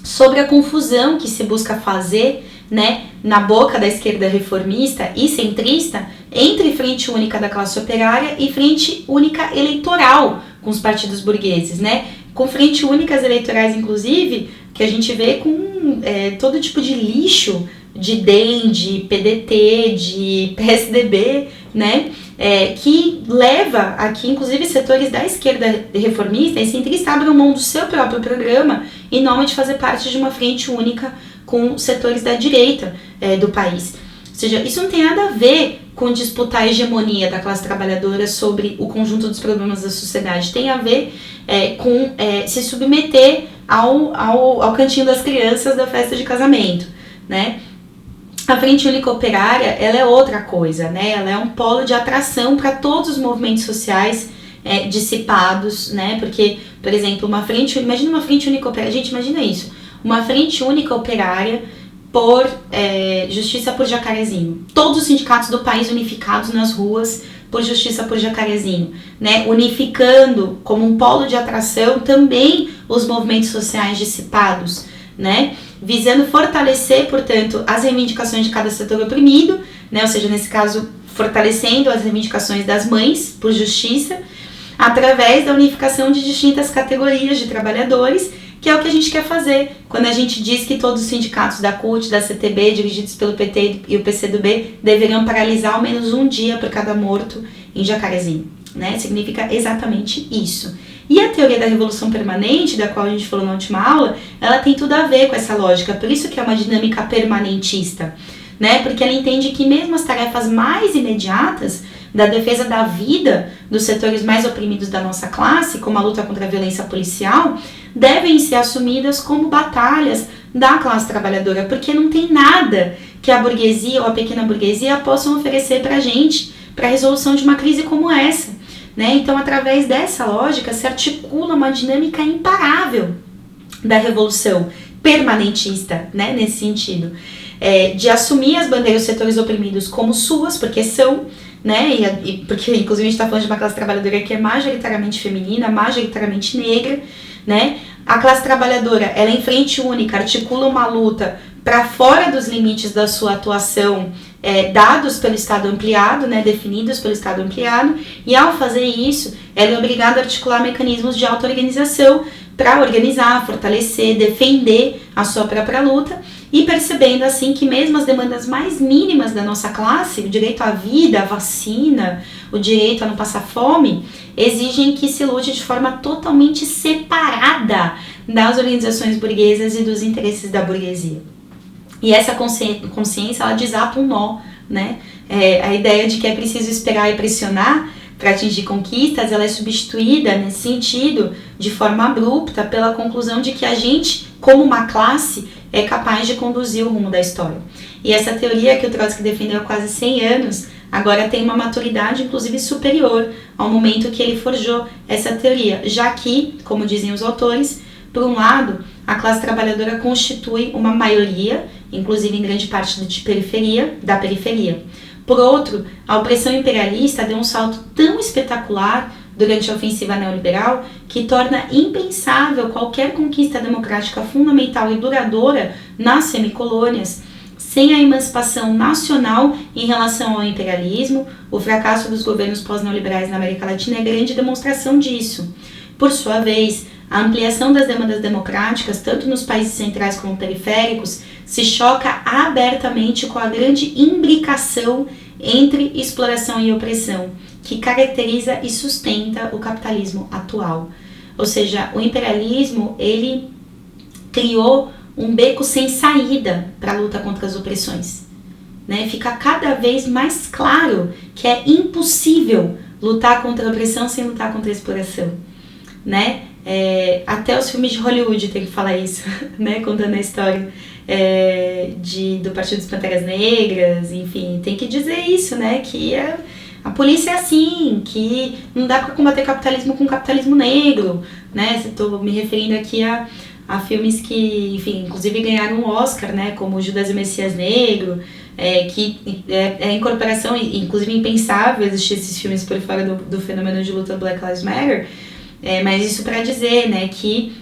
sobre a confusão que se busca fazer, né, na boca da esquerda reformista e centrista entre frente única da classe operária e frente única eleitoral com os partidos burgueses, né? Com frente únicas eleitorais, inclusive, que a gente vê com todo tipo de lixo, de DEM, de PDT, de PSDB, né? Que leva aqui, inclusive, setores da esquerda reformista e centrista abrem mão do seu próprio programa em nome de fazer parte de uma frente única com setores da direita do país. Ou seja, isso não tem nada a ver com disputar a hegemonia da classe trabalhadora sobre o conjunto dos problemas da sociedade. Tem a ver com se submeter ao cantinho das crianças da festa de casamento, né? A Frente Única Operária, ela é outra coisa, né? Ela é um polo de atração para todos os movimentos sociais dissipados, né? Porque, por exemplo, imagina uma Frente Única Operária, gente, imagina isso, uma Frente Única Operária por Justiça por Jacarezinho. Todos os sindicatos do país unificados nas ruas por Justiça por Jacarezinho, né? Unificando como um polo de atração também os movimentos sociais dissipados, né? Visando fortalecer, portanto, as reivindicações de cada setor oprimido, né? Ou seja, nesse caso, fortalecendo as reivindicações das mães por justiça, através da unificação de distintas categorias de trabalhadores, que é o que a gente quer fazer quando a gente diz que todos os sindicatos da CUT, da CTB, dirigidos pelo PT e o PCdoB, deveriam paralisar ao menos um dia por cada morto em Jacarezinho, né? Significa exatamente isso. E a teoria da revolução permanente, da qual a gente falou na última aula, ela tem tudo a ver com essa lógica, por isso que é uma dinâmica permanentista, né? Porque ela entende que mesmo as tarefas mais imediatas da defesa da vida dos setores mais oprimidos da nossa classe, como a luta contra a violência policial, devem ser assumidas como batalhas da classe trabalhadora, porque não tem nada que a burguesia ou a pequena burguesia possam oferecer pra gente para a resolução de uma crise como essa, né? Então, através dessa lógica, se articula uma dinâmica imparável da revolução permanentista, né? Nesse sentido, de assumir as bandeiras dos setores oprimidos como suas, porque são, né? Porque, inclusive, a gente está falando de uma classe trabalhadora que é majoritariamente feminina, majoritariamente negra, né? A classe trabalhadora, ela em frente única, articula uma luta para fora dos limites da sua atuação, dados pelo Estado ampliado, né, definidos pelo Estado ampliado, e ao fazer isso, ela é obrigada a articular mecanismos de auto-organização para organizar, fortalecer, defender a sua própria luta, e percebendo assim que mesmo as demandas mais mínimas da nossa classe, o direito à vida, à vacina, o direito a não passar fome, exigem que se lute de forma totalmente separada das organizações burguesas e dos interesses da burguesia. E essa consciência, ela desata um nó, né? A ideia de que é preciso esperar e pressionar para atingir conquistas, ela é substituída nesse sentido, de forma abrupta, pela conclusão de que a gente, como uma classe, é capaz de conduzir o rumo da história. E essa teoria que o Trotsky defendeu há quase 100 anos, agora tem uma maturidade, inclusive, superior ao momento que ele forjou essa teoria, já que, como dizem os autores, por um lado, a classe trabalhadora constitui uma maioria, inclusive em grande parte da periferia. Por outro, a opressão imperialista deu um salto tão espetacular durante a ofensiva neoliberal que torna impensável qualquer conquista democrática fundamental e duradoura nas semicolônias sem a emancipação nacional em relação ao imperialismo. O fracasso dos governos pós-neoliberais na América Latina é grande demonstração disso. Por sua vez, a ampliação das demandas democráticas, tanto nos países centrais como periféricos, se choca abertamente com a grande imbricação entre exploração e opressão, que caracteriza e sustenta o capitalismo atual. Ou seja, o imperialismo, ele criou um beco sem saída para a luta contra as opressões, né? Fica cada vez mais claro que é impossível lutar contra a opressão sem lutar contra a exploração, né? Até os filmes de Hollywood tem que falar isso, né? Contando a história do Partido dos Panteras Negras, enfim, tem que dizer isso, né? Que a polícia é assim, que não dá para combater capitalismo com capitalismo negro, né? Estou me referindo aqui a filmes que, enfim, inclusive ganharam um Oscar, né, como Judas e o Messias Negro, que é a incorporação, inclusive impensável existir esses filmes por fora do fenômeno de luta Black Lives Matter, mas isso para dizer, né, que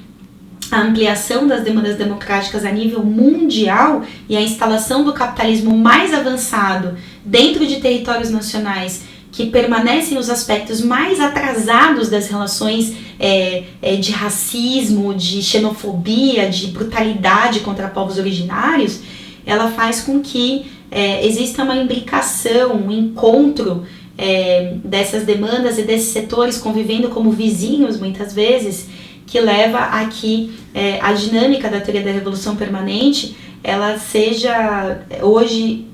a ampliação das demandas democráticas a nível mundial e a instalação do capitalismo mais avançado dentro de territórios nacionais que permanecem os aspectos mais atrasados das relações de racismo, de xenofobia, de brutalidade contra povos originários, ela faz com que exista uma imbricação, um encontro dessas demandas e desses setores convivendo como vizinhos muitas vezes, que leva a que a dinâmica da teoria da revolução permanente ela seja hoje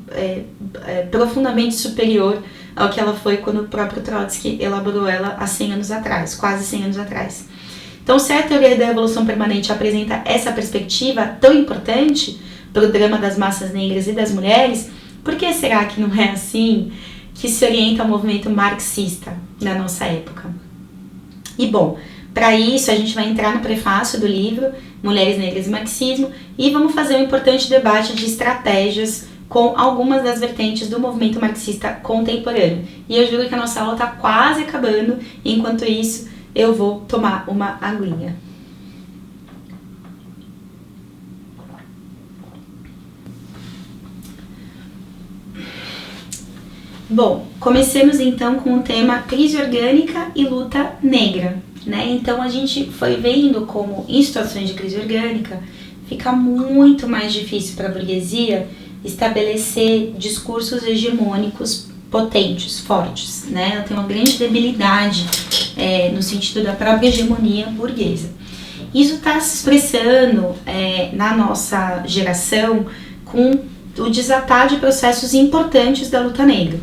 profundamente superior ao que ela foi quando o próprio Trotsky elaborou ela há 100 anos atrás, quase 100 anos atrás. Então, se a teoria da revolução permanente apresenta essa perspectiva tão importante para o drama das massas negras e das mulheres, por que será que não é assim que se orienta ao movimento marxista na nossa época? E bom, para isso a gente vai entrar no prefácio do livro Mulheres Negras e Marxismo e vamos fazer um importante debate de estratégias com algumas das vertentes do movimento marxista contemporâneo. E eu juro que a nossa aula está quase acabando, e enquanto isso eu vou tomar uma aguinha. Bom, comecemos então com o tema crise orgânica e luta negra, né? Então a gente foi vendo como em situações de crise orgânica fica muito mais difícil para a burguesia estabelecer discursos hegemônicos potentes, fortes, né? Ela tem uma grande debilidade no sentido da própria hegemonia burguesa. Isso está se expressando na nossa geração com o desatar de processos importantes da luta negra.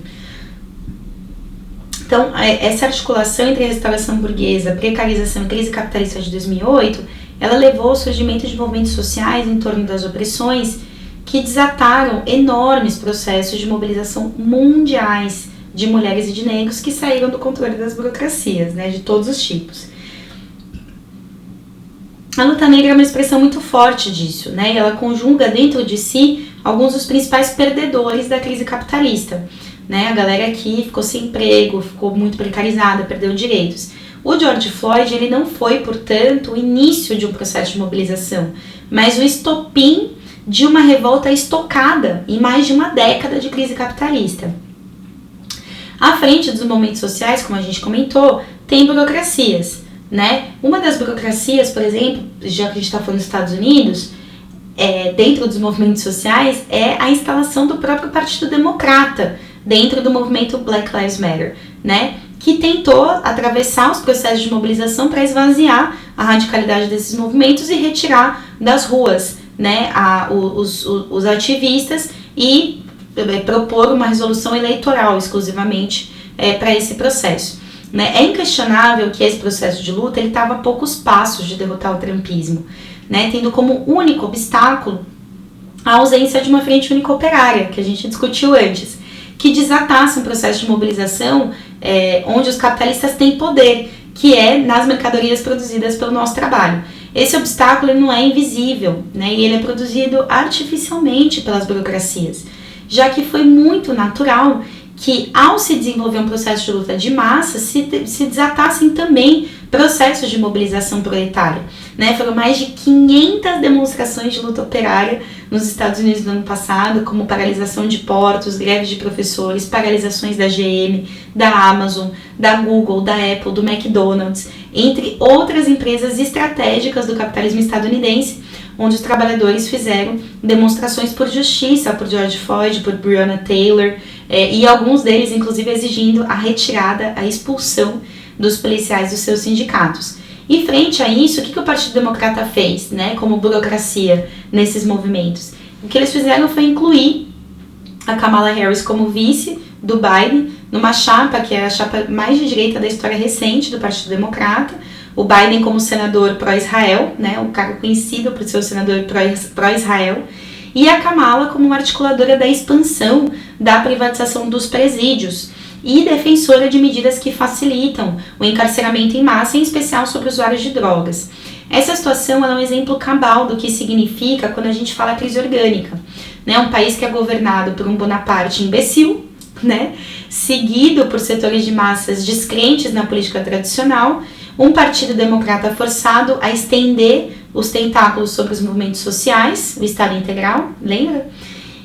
Então, essa articulação entre a restauração burguesa, precarização e crise capitalista de 2008, ela levou ao surgimento de movimentos sociais em torno das opressões que desataram enormes processos de mobilização mundiais de mulheres e de negros que saíram do controle das burocracias, né, de todos os tipos. A luta negra é uma expressão muito forte disso, né, e ela conjuga dentro de si alguns dos principais perdedores da crise capitalista, né, a galera que ficou sem emprego, ficou muito precarizada, perdeu direitos. O George Floyd, ele não foi, portanto, o início de um processo de mobilização, mas o estopim de uma revolta estocada em mais de uma década de crise capitalista. À frente dos movimentos sociais, como a gente comentou, tem burocracias, né? Uma das burocracias, por exemplo, já que a gente está falando dos Estados Unidos, dentro dos movimentos sociais, é a instalação do próprio Partido Democrata dentro do movimento Black Lives Matter, né? Que tentou atravessar os processos de mobilização para esvaziar a radicalidade desses movimentos e retirar das ruas, né, os ativistas e propor uma resolução eleitoral exclusivamente para esse processo. Né? É inquestionável que esse processo de luta estava a poucos passos de derrotar o trumpismo, né, tendo como único obstáculo a ausência de uma frente única operária, que a gente discutiu antes, que desatasse um processo de mobilização onde os capitalistas têm poder, que é nas mercadorias produzidas pelo nosso trabalho. Esse obstáculo ele não é invisível, né, e ele é produzido artificialmente pelas burocracias, já que foi muito natural que, ao se desenvolver um processo de luta de massa, se desatassem também processos de mobilização proletária. Né? Foram mais de 500 demonstrações de luta operária nos Estados Unidos no ano passado, como paralisação de portos, greves de professores, paralisações da GM, da Amazon, da Google, da Apple, do McDonald's, entre outras empresas estratégicas do capitalismo estadunidense, onde os trabalhadores fizeram demonstrações por justiça, por George Floyd, por Breonna Taylor, e alguns deles, inclusive, exigindo a retirada, a expulsão dos policiais dos seus sindicatos. E frente a isso, o que o Partido Democrata fez, né, como burocracia nesses movimentos? O que eles fizeram foi incluir a Kamala Harris como vice do Biden, numa chapa que é a chapa mais de direita da história recente do Partido Democrata, o Biden como senador pró-Israel, né, um cara conhecido por ser o senador pró-Israel, e a Kamala como uma articuladora da expansão da privatização dos presídios e defensora de medidas que facilitam o encarceramento em massa, em especial sobre usuários de drogas. Essa situação é um exemplo cabal do que significa quando a gente fala crise orgânica, né? Um país que é governado por um Bonaparte imbecil, né? Seguido por setores de massas descrentes na política tradicional, um partido democrata forçado a estender os tentáculos sobre os movimentos sociais, o Estado integral, lembra?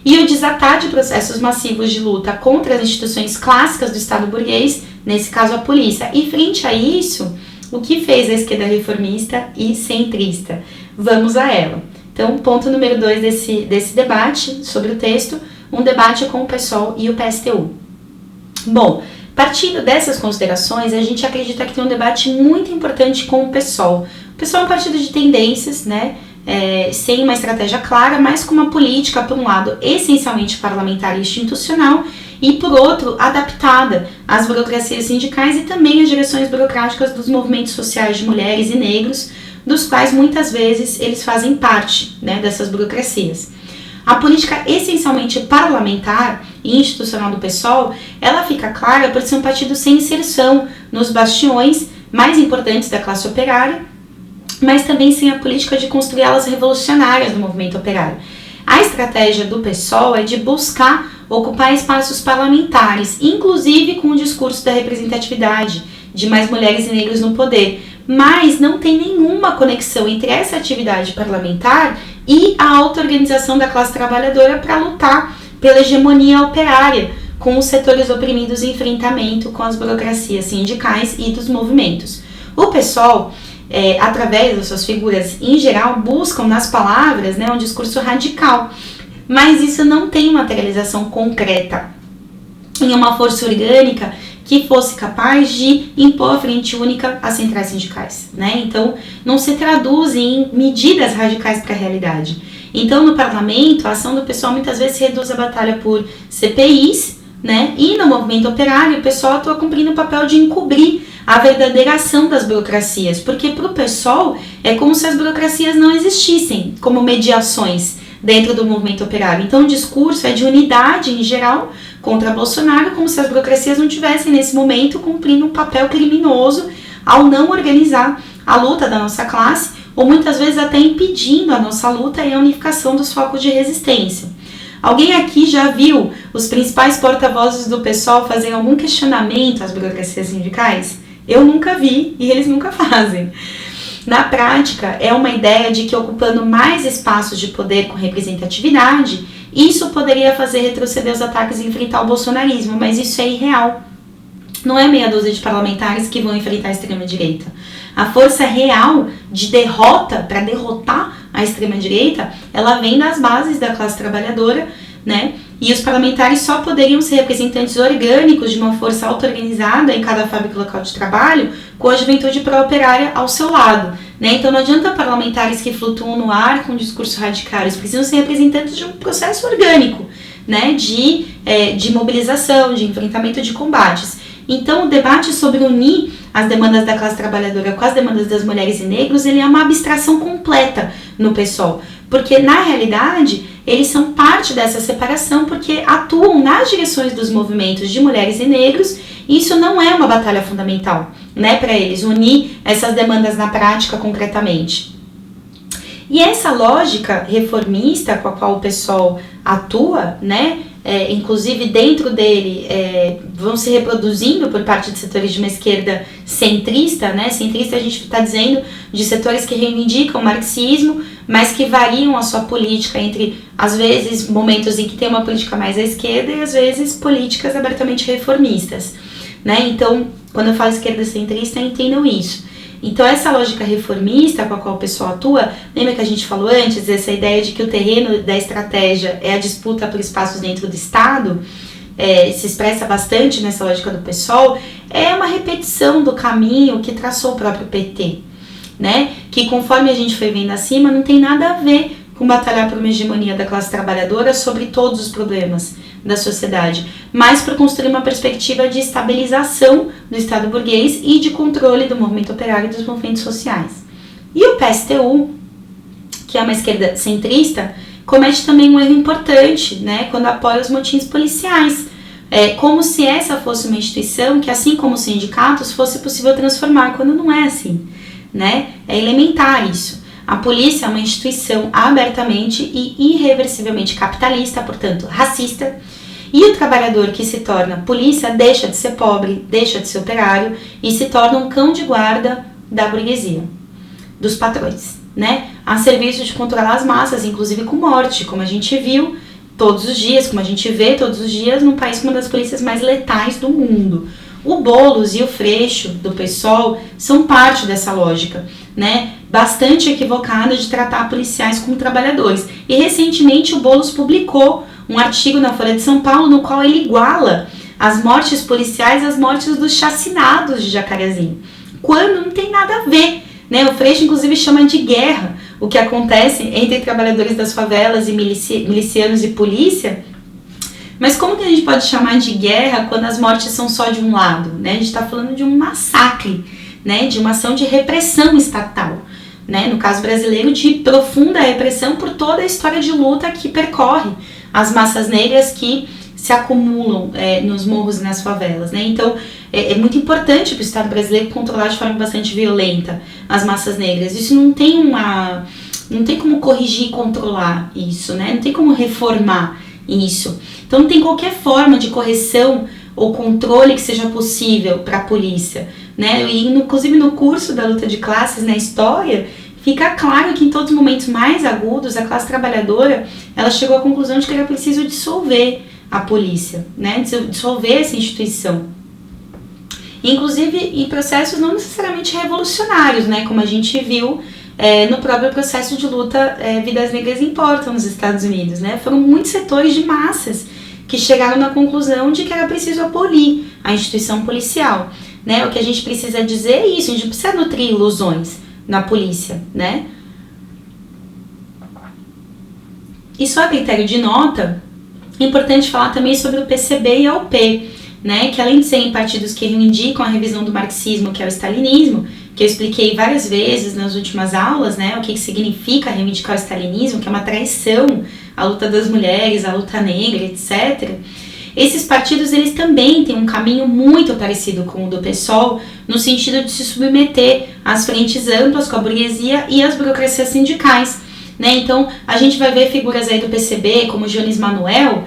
E o desatar de processos massivos de luta contra as instituições clássicas do Estado burguês, nesse caso a polícia. E frente a isso, o que fez a esquerda reformista e centrista? Vamos a ela. Então, ponto número 2 desse debate sobre o texto, um debate com o PSOL e o PSTU. Bom, partindo dessas considerações, a gente acredita que tem um debate muito importante com o PSOL. O PSOL é um partido de tendências, né? Sem uma estratégia clara, mas com uma política, por um lado, essencialmente parlamentar e institucional, e por outro, adaptada às burocracias sindicais e também às direções burocráticas dos movimentos sociais de mulheres e negros, dos quais muitas vezes eles fazem parte, né, dessas burocracias. A política essencialmente parlamentar e institucional do PSOL, ela fica clara por ser um partido sem inserção nos bastiões mais importantes da classe operária, mas também sem a política de construir alas revolucionárias do movimento operário. A estratégia do PSOL é de buscar ocupar espaços parlamentares, inclusive com o discurso da representatividade, de mais mulheres e negros no poder, mas não tem nenhuma conexão entre essa atividade parlamentar e a auto-organização da classe trabalhadora para lutar pela hegemonia operária, com os setores oprimidos em enfrentamento com as burocracias sindicais e dos movimentos. O PSOL, através das suas figuras em geral, buscam nas palavras, né, um discurso radical, mas isso não tem materialização concreta em uma força orgânica que fosse capaz de impor a frente única às centrais sindicais, né? Então, não se traduz em medidas radicais para a realidade. Então, no parlamento, a ação do PSOL muitas vezes reduz a batalha por CPIs, né? E no movimento operário, o PSOL atua cumprindo o papel de encobrir a verdadeira ação das burocracias, porque para o PSOL é como se as burocracias não existissem como mediações dentro do movimento operário. Então, o discurso é de unidade em geral contra Bolsonaro, como se as burocracias não tivessem nesse momento cumprindo um papel criminoso ao não organizar a luta da nossa classe, ou muitas vezes até impedindo a nossa luta e a unificação dos focos de resistência. Alguém aqui já viu os principais porta-vozes do PSOL fazerem algum questionamento às burocracias sindicais? Eu nunca vi e eles nunca fazem. Na prática, é uma ideia de que ocupando mais espaços de poder com representatividade, isso poderia fazer retroceder os ataques e enfrentar o bolsonarismo, mas isso é irreal. Não é meia dúzia de parlamentares que vão enfrentar a extrema-direita. A força real de derrota, para derrotar a extrema-direita, ela vem das bases da classe trabalhadora, né? E os parlamentares só poderiam ser representantes orgânicos de uma força auto-organizada em cada fábrica local de trabalho, com a juventude pró-operária ao seu lado, né? Então não adianta parlamentares que flutuam no ar com discurso radical, eles precisam ser representantes de um processo orgânico, né? De mobilização, de enfrentamento de combates. Então o debate sobre unir as demandas da classe trabalhadora com as demandas das mulheres e negros, ele é uma abstração completa no PSOL, porque na realidade eles são parte dessa separação porque atuam nas direções dos movimentos de mulheres e negros, e isso não é uma batalha fundamental, né, para eles, unir essas demandas na prática concretamente. E essa lógica reformista com a qual o PSOL atua, né, inclusive dentro dele vão se reproduzindo por parte de setores de uma esquerda centrista, né? Centrista a gente está dizendo de setores que reivindicam o marxismo, mas que variam a sua política entre, às vezes, momentos em que tem uma política mais à esquerda e, às vezes, políticas abertamente reformistas, né? Então, quando eu falo esquerda centrista, entendam isso. Então, essa lógica reformista com a qual o pessoal atua, lembra que a gente falou antes, essa ideia de que o terreno da estratégia é a disputa por espaços dentro do Estado, se expressa bastante nessa lógica do PSOL, é uma repetição do caminho que traçou o próprio PT, né? Que conforme a gente foi vendo acima, não tem nada a ver com batalhar por uma hegemonia da classe trabalhadora sobre todos os problemas da sociedade, mas para construir uma perspectiva de estabilização do Estado burguês e de controle do movimento operário e dos movimentos sociais. E o PSTU, que é uma esquerda centrista, comete também um erro importante, né, quando apoia os motins policiais, como se essa fosse uma instituição que, assim como os sindicatos, fosse possível transformar, quando não é assim. né? É elementar isso. A polícia é uma instituição abertamente e irreversivelmente capitalista, portanto, racista, e o trabalhador que se torna polícia deixa de ser pobre, deixa de ser operário e se torna um cão de guarda da burguesia, dos patrões, né? A serviço de controlar as massas, inclusive com morte, como a gente viu todos os dias, como a gente vê todos os dias num país com uma das polícias mais letais do mundo. O Boulos e o Freixo, do PSOL, são parte dessa lógica, né? Bastante equivocada de tratar policiais como trabalhadores. E recentemente o Boulos publicou um artigo na Folha de São Paulo no qual ele iguala as mortes policiais às mortes dos chacinados de Jacarezinho, quando não tem nada a ver, né? O Freixo inclusive chama de guerra o que acontece entre trabalhadores das favelas e milicianos e polícia. Mas como que a gente pode chamar de guerra quando as mortes são só de um lado, né? A gente está falando de um massacre, né? De uma ação de repressão estatal, né? No caso brasileiro, de profunda repressão por toda a história de luta que percorre as massas negras que se acumulam nos morros e nas favelas, né? Então, é muito importante para o Estado brasileiro controlar de forma bastante violenta as massas negras. Isso não tem como corrigir e controlar isso, né? Não tem como reformar isso. Então, não tem qualquer forma de correção ou controle que seja possível para a polícia, né? E, inclusive, no curso da luta de classes, na história, fica claro que em todos os momentos mais agudos, a classe trabalhadora, ela chegou à conclusão de que era preciso dissolver a polícia, né? Dissolver essa instituição. Inclusive em processos não necessariamente revolucionários, né? Como a gente viu no próprio processo de luta Vidas Negras Importam nos Estados Unidos, né? Foram muitos setores de massas que chegaram na conclusão de que era preciso abolir a instituição policial, né? O que a gente precisa dizer é isso, a gente não precisa nutrir ilusões na polícia, né? E só a critério de nota, é importante falar também sobre o PCB e a UP, né? Que além de serem partidos que reivindicam a revisão do marxismo, que é o stalinismo, que eu expliquei várias vezes nas últimas aulas, né? O que significa reivindicar o stalinismo, que é uma traição à luta das mulheres, à luta negra, etc. Esses partidos, eles também têm um caminho muito parecido com o do PSOL, no sentido de se submeter às frentes amplas com a burguesia e às burocracias sindicais, né? Então, a gente vai ver figuras aí do PCB, como Jones Manuel,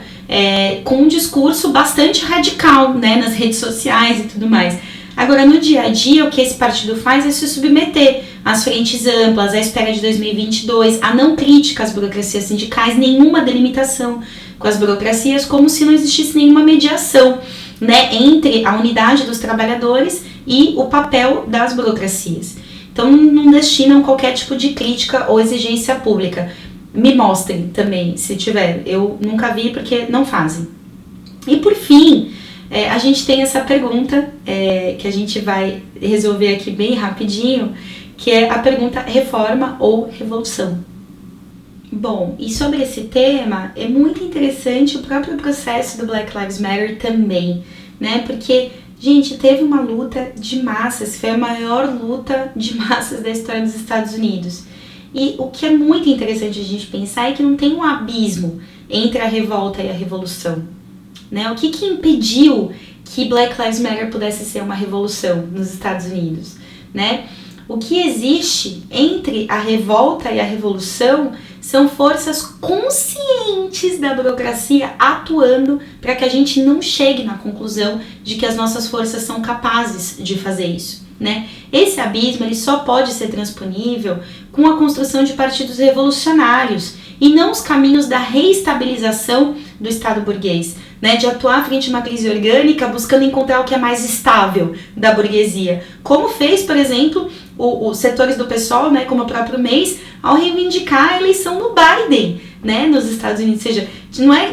com um discurso bastante radical, né? Nas redes sociais e tudo mais. Agora, no dia a dia, o que esse partido faz é se submeter às frentes amplas, à espera de 2022, a não crítica às burocracias sindicais, nenhuma delimitação com as burocracias, como se não existisse nenhuma mediação, né, entre a unidade dos trabalhadores e o papel das burocracias. Então, não destinam qualquer tipo de crítica ou exigência pública. Me mostrem também, se tiver. Eu nunca vi porque não fazem. E por fim, a gente tem essa pergunta que a gente vai resolver aqui bem rapidinho, que é a pergunta: reforma ou revolução? Bom, e sobre esse tema, é muito interessante o próprio processo do Black Lives Matter também, né? Porque, gente, teve uma luta de massas, foi a maior luta de massas da história dos Estados Unidos. E o que é muito interessante a gente pensar é que não tem um abismo entre a revolta e a revolução, né? O que impediu que Black Lives Matter pudesse ser uma revolução nos Estados Unidos, né? O que existe entre a revolta e a revolução são forças conscientes da burocracia atuando para que a gente não chegue na conclusão de que as nossas forças são capazes de fazer isso, né? Esse abismo ele só pode ser transponível com a construção de partidos revolucionários e não os caminhos da reestabilização do Estado burguês, né, de atuar frente a uma crise orgânica buscando encontrar o que é mais estável da burguesia, como fez, por exemplo, os setores do PSOL, né, como o próprio MEIS, ao reivindicar a eleição do Biden, né, nos Estados Unidos. Ou seja,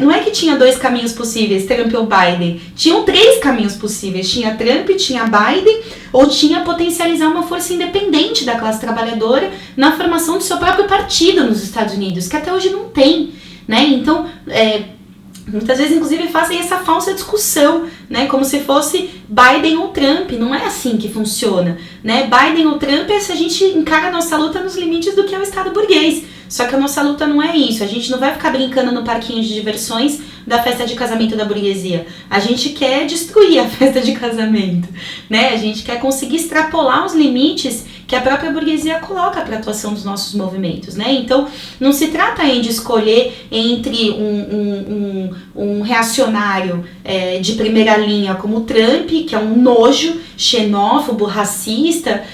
não é que tinha dois caminhos possíveis, Trump ou Biden, tinham três caminhos possíveis, tinha Trump, tinha Biden, ou tinha potencializar uma força independente da classe trabalhadora na formação do seu próprio partido nos Estados Unidos, que até hoje não tem, né, então, muitas vezes, inclusive, fazem essa falsa discussão, né? Como se fosse Biden ou Trump. Não é assim que funciona, né? Biden ou Trump é se a gente encara a nossa luta nos limites do que é o Estado burguês. Só que a nossa luta não é isso. A gente não vai ficar brincando no parquinho de diversões da festa de casamento da burguesia. A gente quer destruir a festa de casamento, né? A gente quer conseguir extrapolar os limites que a própria burguesia coloca para a atuação dos nossos movimentos, né? Então, não se trata aí de escolher entre um reacionário de primeira linha como o Trump, que é um nojo, xenófobo, racista,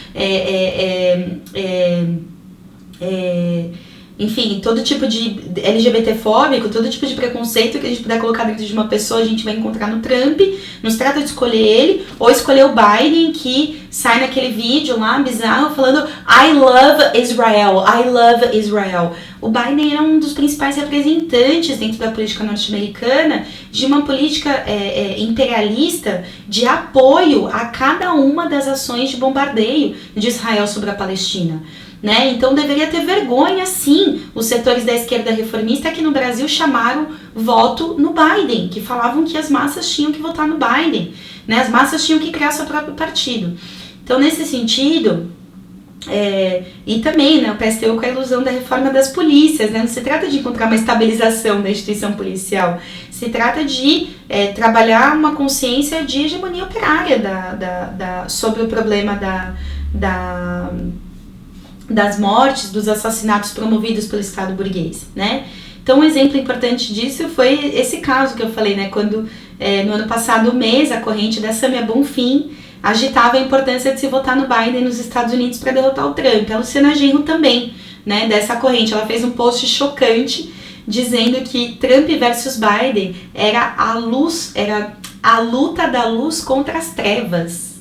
enfim, todo tipo de LGBTfóbico, todo tipo de preconceito que a gente puder colocar dentro de uma pessoa, a gente vai encontrar no Trump. Não se trata de escolher ele, ou escolher o Biden, que sai naquele vídeo lá, bizarro, falando I love Israel, I love Israel. O Biden é um dos principais representantes dentro da política norte-americana de uma política imperialista de apoio a cada uma das ações de bombardeio de Israel sobre a Palestina. Né? Então deveria ter vergonha, sim, os setores da esquerda reformista que no Brasil chamaram voto no Biden, que falavam que as massas tinham que votar no Biden, né? As massas tinham que criar seu próprio partido. Então, nesse sentido, e também, né, o PSTU com a ilusão da reforma das polícias, né? Não se trata de encontrar uma estabilização da instituição policial, se trata de trabalhar uma consciência de hegemonia operária sobre o problema das mortes, dos assassinatos promovidos pelo Estado burguês, né? Então, um exemplo importante disso foi esse caso que eu falei, né? Quando, no ano passado, o mês, a corrente da Samia Bonfim agitava a importância de se votar no Biden nos Estados Unidos para derrotar o Trump. A Luciana Genro também, né? Dessa corrente, ela fez um post chocante dizendo que Trump versus Biden era a luta da luz contra as trevas.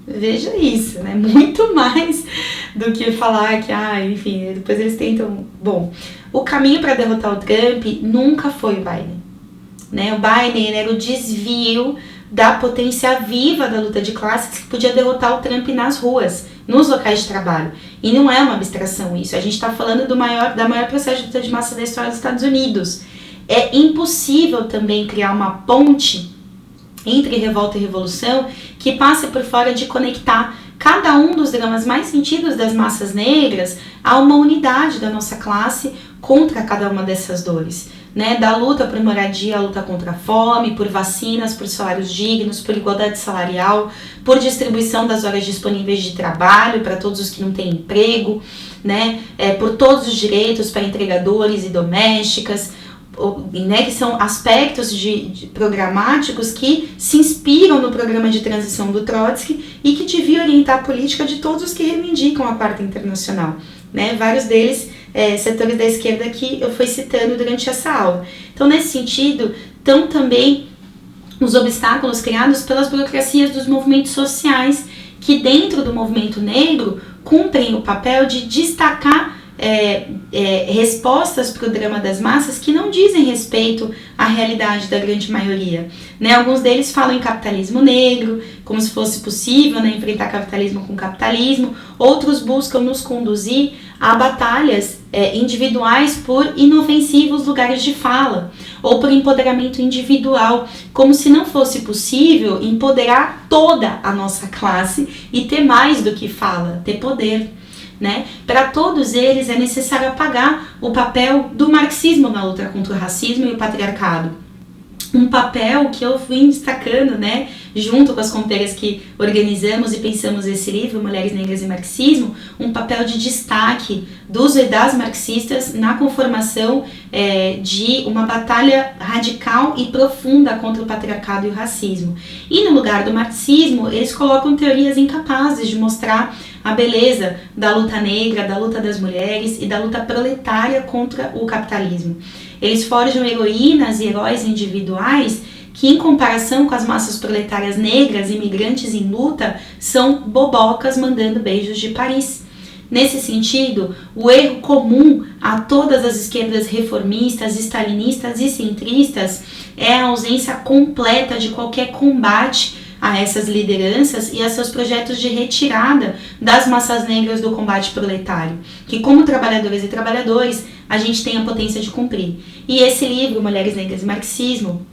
Veja isso, né? Muito mais do que falar que, enfim, depois eles tentam... Bom, o caminho para derrotar o Trump nunca foi o Biden, né? O Biden era o desvio da potência viva da luta de classes que podia derrotar o Trump nas ruas, nos locais de trabalho. E não é uma abstração isso, a gente está falando da maior processo de luta de massa da história dos Estados Unidos. É impossível também criar uma ponte entre revolta e revolução que passe por fora de conectar cada um dos dramas mais sentidos das massas negras a uma unidade da nossa classe contra cada uma dessas dores, né? Da luta por moradia, a luta contra a fome, por vacinas, por salários dignos, por igualdade salarial, por distribuição das horas disponíveis de trabalho para todos os que não têm emprego, né? Por todos os direitos para entregadores e domésticas, né, que são aspectos programáticos que se inspiram no programa de transição do Trotsky e que devia orientar a política de todos os que reivindicam a Quarta Internacional, né, vários deles setores da esquerda que eu fui citando durante essa aula. Então, nesse sentido, estão também os obstáculos criados pelas burocracias dos movimentos sociais que dentro do movimento negro cumprem o papel de destacar respostas para o drama das massas que não dizem respeito à realidade da grande maioria, né? Alguns deles falam em capitalismo negro, como se fosse possível, né, enfrentar capitalismo com capitalismo. Outros buscam nos conduzir a batalhas individuais por inofensivos lugares de fala ou por empoderamento individual, como se não fosse possível empoderar toda a nossa classe e ter mais do que fala, ter poder. Né? Para todos eles é necessário apagar o papel do marxismo na luta contra o racismo e o patriarcado. Um papel que eu fui destacando, né, junto com as companheiras que organizamos e pensamos esse livro, Mulheres Negras e Marxismo, um papel de destaque dos e das marxistas na conformação de uma batalha radical e profunda contra o patriarcado e o racismo. E no lugar do marxismo, eles colocam teorias incapazes de mostrar a beleza da luta negra, da luta das mulheres e da luta proletária contra o capitalismo. Eles forjam heroínas e heróis individuais que, em comparação com as massas proletárias negras imigrantes em luta, são bobocas mandando beijos de Paris. Nesse sentido, o erro comum a todas as esquerdas reformistas, stalinistas e centristas é a ausência completa de qualquer combate a essas lideranças e a seus projetos de retirada das massas negras do combate proletário, que como trabalhadoras e trabalhadores a gente tem a potência de cumprir. E esse livro, Mulheres Negras e Marxismo,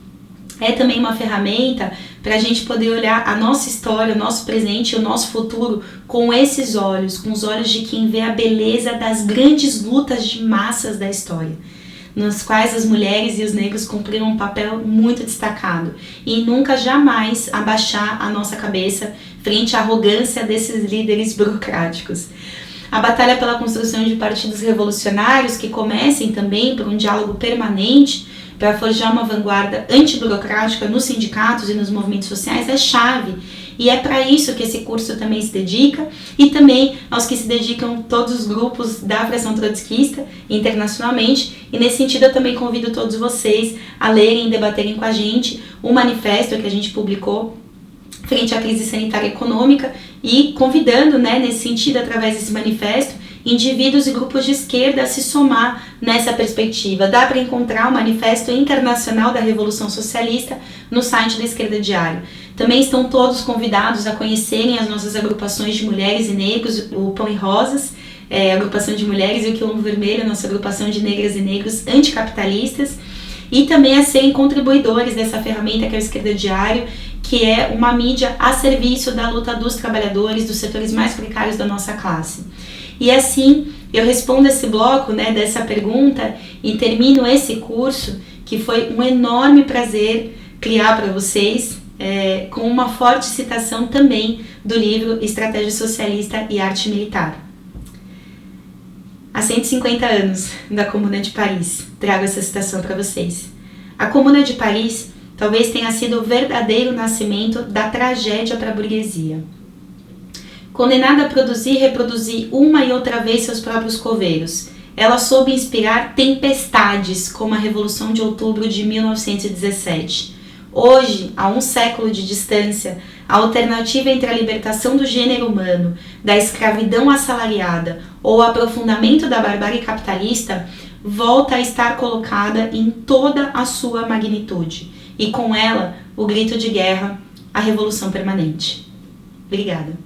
é também uma ferramenta para a gente poder olhar a nossa história, o nosso presente e o nosso futuro com esses olhos, com os olhos de quem vê a beleza das grandes lutas de massas da história, nas quais as mulheres e os negros cumpriram um papel muito destacado, e nunca jamais abaixar a nossa cabeça frente à arrogância desses líderes burocráticos. A batalha pela construção de partidos revolucionários que comecem também por um diálogo permanente para forjar uma vanguarda antiburocrática nos sindicatos e nos movimentos sociais é chave. E é para isso que esse curso também se dedica, e também aos que se dedicam todos os grupos da fração trotskista internacionalmente. E nesse sentido eu também convido todos vocês a lerem e debaterem com a gente o manifesto que a gente publicou frente à crise sanitária e econômica, e convidando, nesse sentido, através desse manifesto, indivíduos e grupos de esquerda a se somar nessa perspectiva. Dá para encontrar o Manifesto Internacional da Revolução Socialista no site da Esquerda Diário. Também estão todos convidados a conhecerem as nossas agrupações de mulheres e negros, o Pão e Rosas, a agrupação de mulheres, e o Quilombo Vermelho, a nossa agrupação de negras e negros anticapitalistas, e também a serem contribuidores dessa ferramenta que é o Esquerda Diário, que é uma mídia a serviço da luta dos trabalhadores, dos setores mais precários da nossa classe. E assim, eu respondo esse bloco, dessa pergunta, e termino esse curso, que foi um enorme prazer criar para vocês, com uma forte citação também do livro Estratégia Socialista e Arte Militar. Há 150 anos da Comuna de Paris, trago essa citação para vocês. A Comuna de Paris talvez tenha sido o verdadeiro nascimento da tragédia para a burguesia. Condenada a produzir e reproduzir uma e outra vez seus próprios coveiros, ela soube inspirar tempestades como a Revolução de Outubro de 1917. Hoje, a um século de distância, a alternativa entre a libertação do gênero humano, da escravidão assalariada ou o aprofundamento da barbárie capitalista volta a estar colocada em toda a sua magnitude, e com ela o grito de guerra, a revolução permanente. Obrigada.